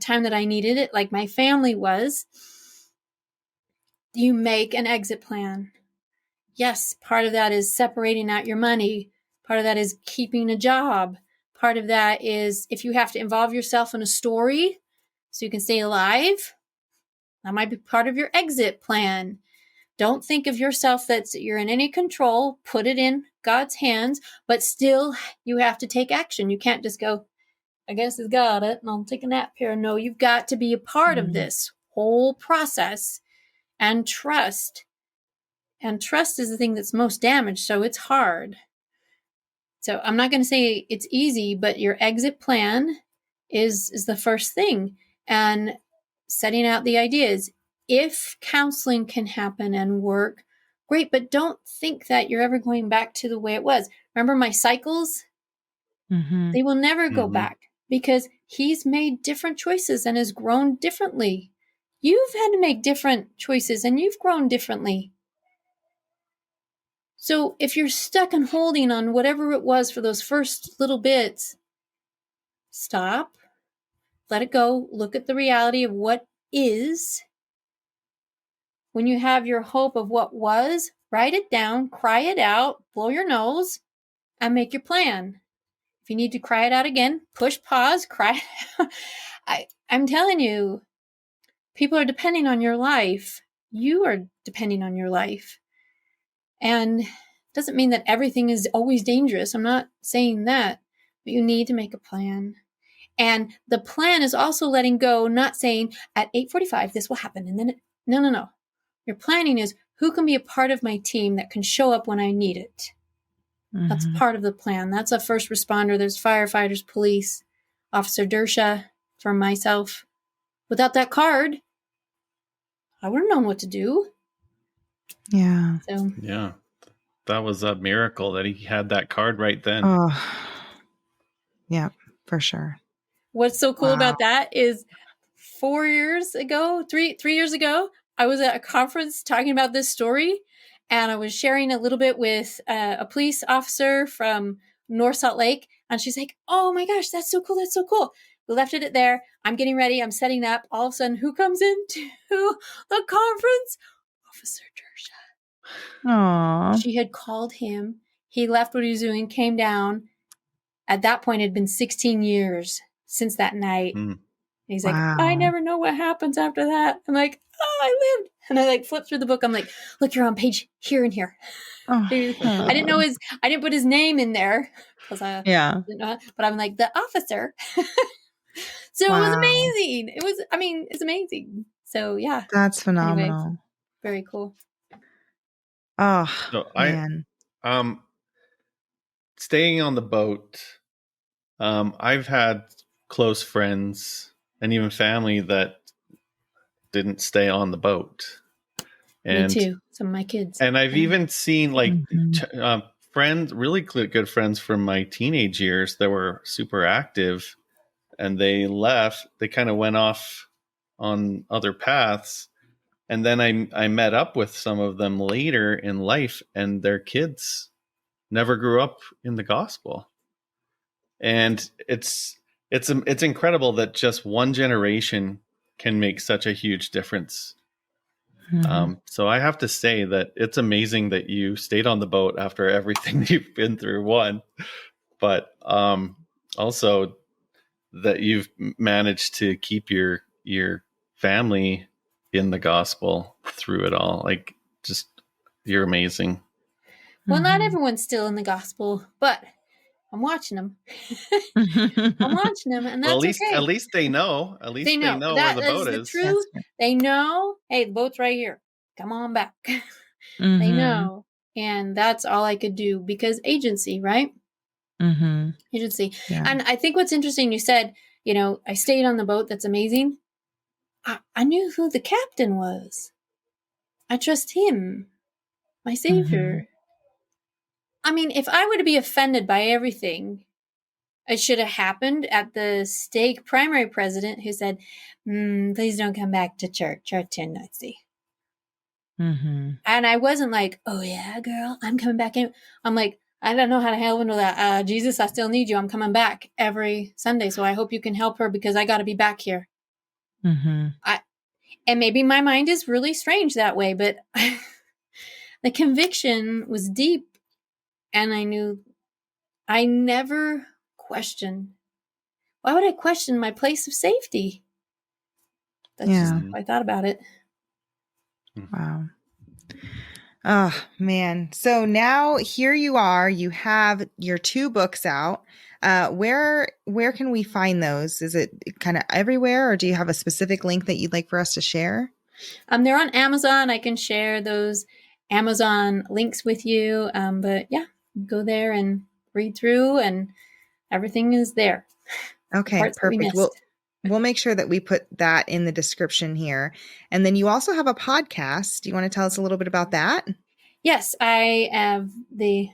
time that I needed it, like my family was, you make an exit plan. Yes, part of that is separating out your money. Part of that is keeping a job. Part of that is if you have to involve yourself in a story so you can stay alive, that might be part of your exit plan. Don't think of yourself that you're in any control. Put it in God's hands, but still you have to take action. You can't just go, I guess He's got it, and I'll take a nap here. No, you've got to be a part of this whole process and trust. And trust is the thing that's most damaged, so it's hard. So I'm not going to say it's easy, but your exit plan is the first thing. And setting out the ideas. If counseling can happen and work, great, but don't think that you're ever going back to the way it was. Remember my cycles? They will never go back because he's made different choices and has grown differently. You've had to make different choices and you've grown differently. So if you're stuck and holding on whatever it was for those first little bits, stop, let it go, look at the reality of what is. When you have your hope of what was, write it down, cry it out, blow your nose, and make your plan. If you need to cry it out again, push pause, cry it out. I'm telling you, people are depending on your life. You are depending on your life. And it doesn't mean that everything is always dangerous. I'm not saying that. But you need to make a plan. And the plan is also letting go, not saying at 8:45 this will happen. And then, no. Your planning is who can be a part of my team that can show up when I need it. That's part of the plan. That's a first responder. There's firefighters, police, Officer Dersha, for myself. Without that card, I wouldn't have known what to do. Yeah. So yeah, that was a miracle that he had that card right then. Oh, yeah, for sure. What's so cool about that is 4 years ago, three years ago, I was at a conference talking about this story, and I was sharing a little bit with a police officer from North Salt Lake, and she's like, oh my gosh, that's so cool, that's so cool. We left it there. I'm getting ready. I'm setting up. All of a sudden, who comes into the conference? Officer Dersha. Aww. She had called him. He left what he was doing, came down. At that point, it had been 16 years since that night. He's like, I never know what happens after that. I'm like, oh, I lived. And I flip through the book. I'm like, look, you're on page here and here. I didn't know I didn't put his name in there because I didn't know, but I'm like, the officer. So Wow. it was amazing. It's amazing. So yeah. That's Anyway, phenomenal. very cool. Oh, So man. Staying on the boat, I've had close friends and even family that didn't stay on the boat. Me And too. Some of my kids. and I've even seen like Mhm. friends, really good friends from my teenage years that were super active, and they left. They kind of went off on other paths, and then I met up with some of them later in life, and their kids never grew up in the gospel. And it's incredible that just one generation can make such a huge difference. Mhm. So I have to say that it's amazing that you stayed on the boat after everything you've been through. One, but also that you've managed to keep your family in the gospel through it all. Like, just you're amazing. Well, not Mhm. everyone's still in the gospel, but I'm watching them. I'm watching them, and Well, that's at okay. least they know. At They least they know know where that the is boat the is. truth. That's good. They know, hey, the boat's right here. Come on back. They Mhm. know. And that's all I could do because agency, right? Mhm. Agency. Yeah. And I think what's interesting, you said, I stayed on the boat. That's amazing. I knew who the captain was. I trust him, my Mhm. savior. I mean, if I were to be offended by everything, it should have happened at the stake primary president who said, please don't come back to church or tendency. Mhm. And I wasn't like, oh yeah, girl, I'm coming back in. I'm like, I don't know how to handle that. Jesus, I still need you. I'm coming back every Sunday. So I hope you can help her because I got to be back here. Mhm. And maybe my mind is really strange that way, but the conviction was deep. And I knew I never questioned. Why would I question my place of safety? That's just Yeah. Mhm. how I thought about it. Wow. Oh, man. So now here you are. You have your 2 books out. Where can we find those? Is it kind of everywhere, or do you have a specific link that you'd like for us to share? They're on Amazon. I can share those Amazon links with you. But yeah, go there and read through, and everything is there. The Okay, parts that we perfect. missed. We'll make sure that we put that in the description here. And then you also have a podcast. Do you want to tell us a little bit about that? Yes, I have the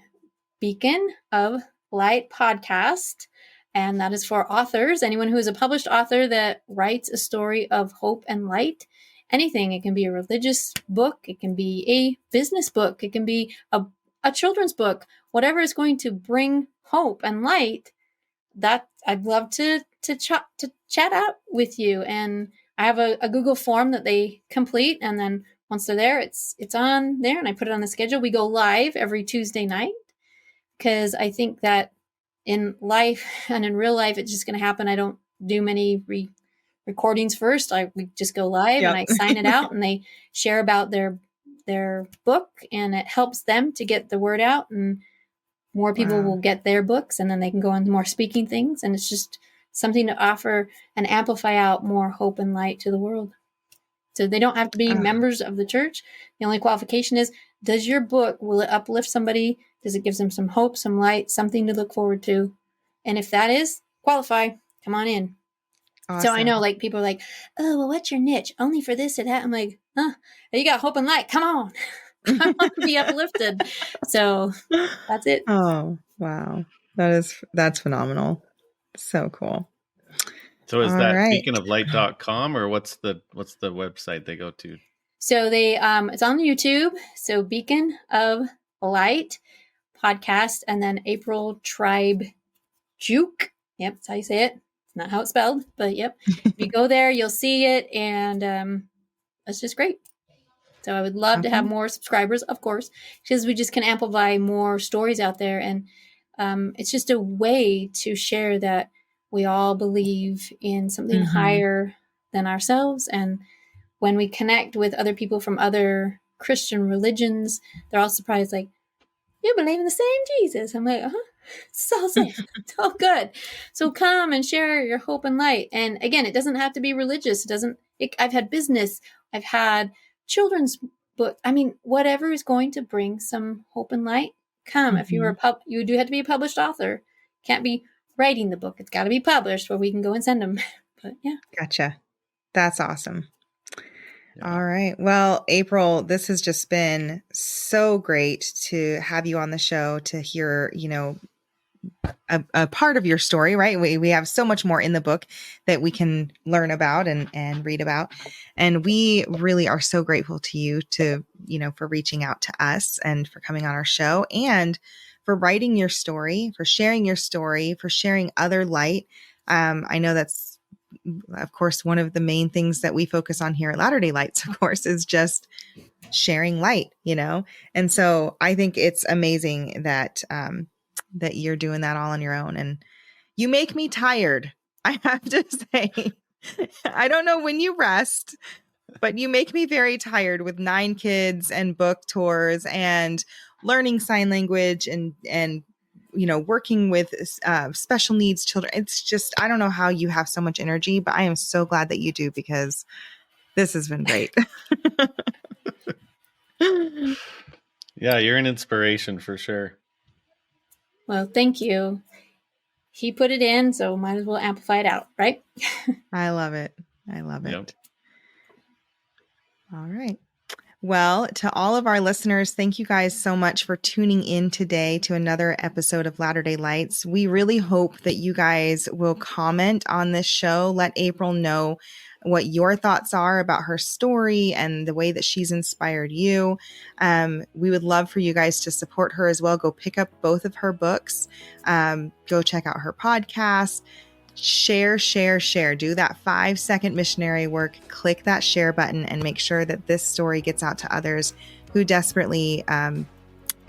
Beacon of Light podcast, and that is for authors. Anyone who is a published author that writes a story of hope and light. Anything. It can be a religious book. It can be a business book. It can be a children's book. Whatever is going to bring hope and light. That I'd love to chat out with you. And I have a Google form that they complete, and then once they're there, it's on there, and I put it on the schedule. We go live every Tuesday night because I think that in life and in real life, it's just going to happen. I don't do many recordings first. We just go live and Yep. I sign it out, and they share about their book, and it helps them to get the word out, and more people Wow. will get their books, and then they can go on more speaking things. And it's just something to offer and amplify out more hope and light to the world. So they don't have to be Oh, members of the church. The only qualification is, does your book, will it uplift somebody? Does it give them some hope, some light, something to look forward to? And if that is, qualify, come on in. So I awesome. know, like, people are like, oh, well, what's your niche? Only for this or that? I'm like, you got hope and light. Come on. I want to be uplifted. So that's it. Oh, wow. That's phenomenal. So cool. So is All that right. beaconoflight.com, or what's the website they go to? So they it's on YouTube. So Beacon of Light podcast, and then April Tribe Giauque. Yep, that's how you say it. It's not how it's spelled, but yep. If you go there, you'll see it, and it's just great. So I would love to have Okay. more subscribers, of course, because we just can amplify more stories out there, and it's just a way to share that we all believe in something Mhm. higher than ourselves. And when we connect with other people from other Christian religions, they're all surprised, like, you believe in the same Jesus. I'm like, So safe, so good. So come and share your hope and light. And again, it doesn't have to be religious. I've had business, I've had children's book. I mean, whatever is going to bring some hope and light, come. If you were you do have to be a published author. Can't be writing the book. It's got to be published where we can go and send them. But yeah. Gotcha. That's awesome. Yeah. All right. Well, April, this has just been so great to have you on the show, to hear, a part of your story, right? We have so much more in the book that we can learn about and read about. And we really are so grateful to you for reaching out to us and for coming on our show and for writing your story, for sharing your story, for sharing other light. I know that's, of course, one of the main things that we focus on here at Latter-day Lights, of course, is just sharing light, And so I think it's amazing that, that you're doing that all on your own. And you make me tired. I have to say, I don't know when you rest, but you make me very tired with 9 kids and book tours and learning sign language and working with special needs children. It's just, I don't know how you have so much energy, but I am so glad that you do, because this has been great. Yeah, you're an inspiration for sure. Well, thank you. He put it in, so might as well amplify it out, right? I love it. I love it. Yep. All right. Well, to all of our listeners, thank you guys so much for tuning in today to another episode of Latter-day Lights. We really hope that you guys will comment on this show. Let April know what your thoughts are about her story and the way that she's inspired you. We would love for you guys to support her as well. Go pick up both of her books. Go check out her podcast. Share. Do that 5-second missionary work. Click that share button and make sure that this story gets out to others who desperately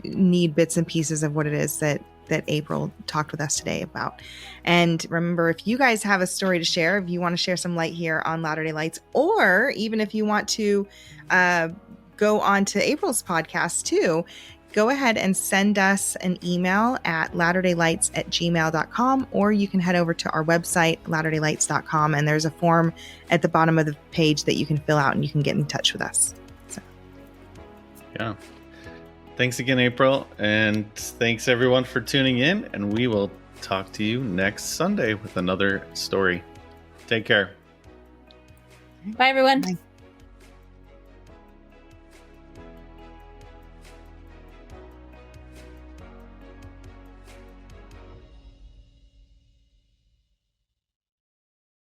need bits and pieces of what it is that April talked with us today about. And remember, if you guys have a story to share, if you want to share some light here on Latter-day Lights, or even if you want to go on to April's podcast too, go ahead and send us an email at latterdaylights@gmail.com, or you can head over to our website, latterdaylights.com, and there's a form at the bottom of the page that you can fill out and you can get in touch with us. So. Yeah. Thanks again, April. And thanks everyone for tuning in. And we will talk to you next Sunday with another story. Take care. Bye, everyone. Bye.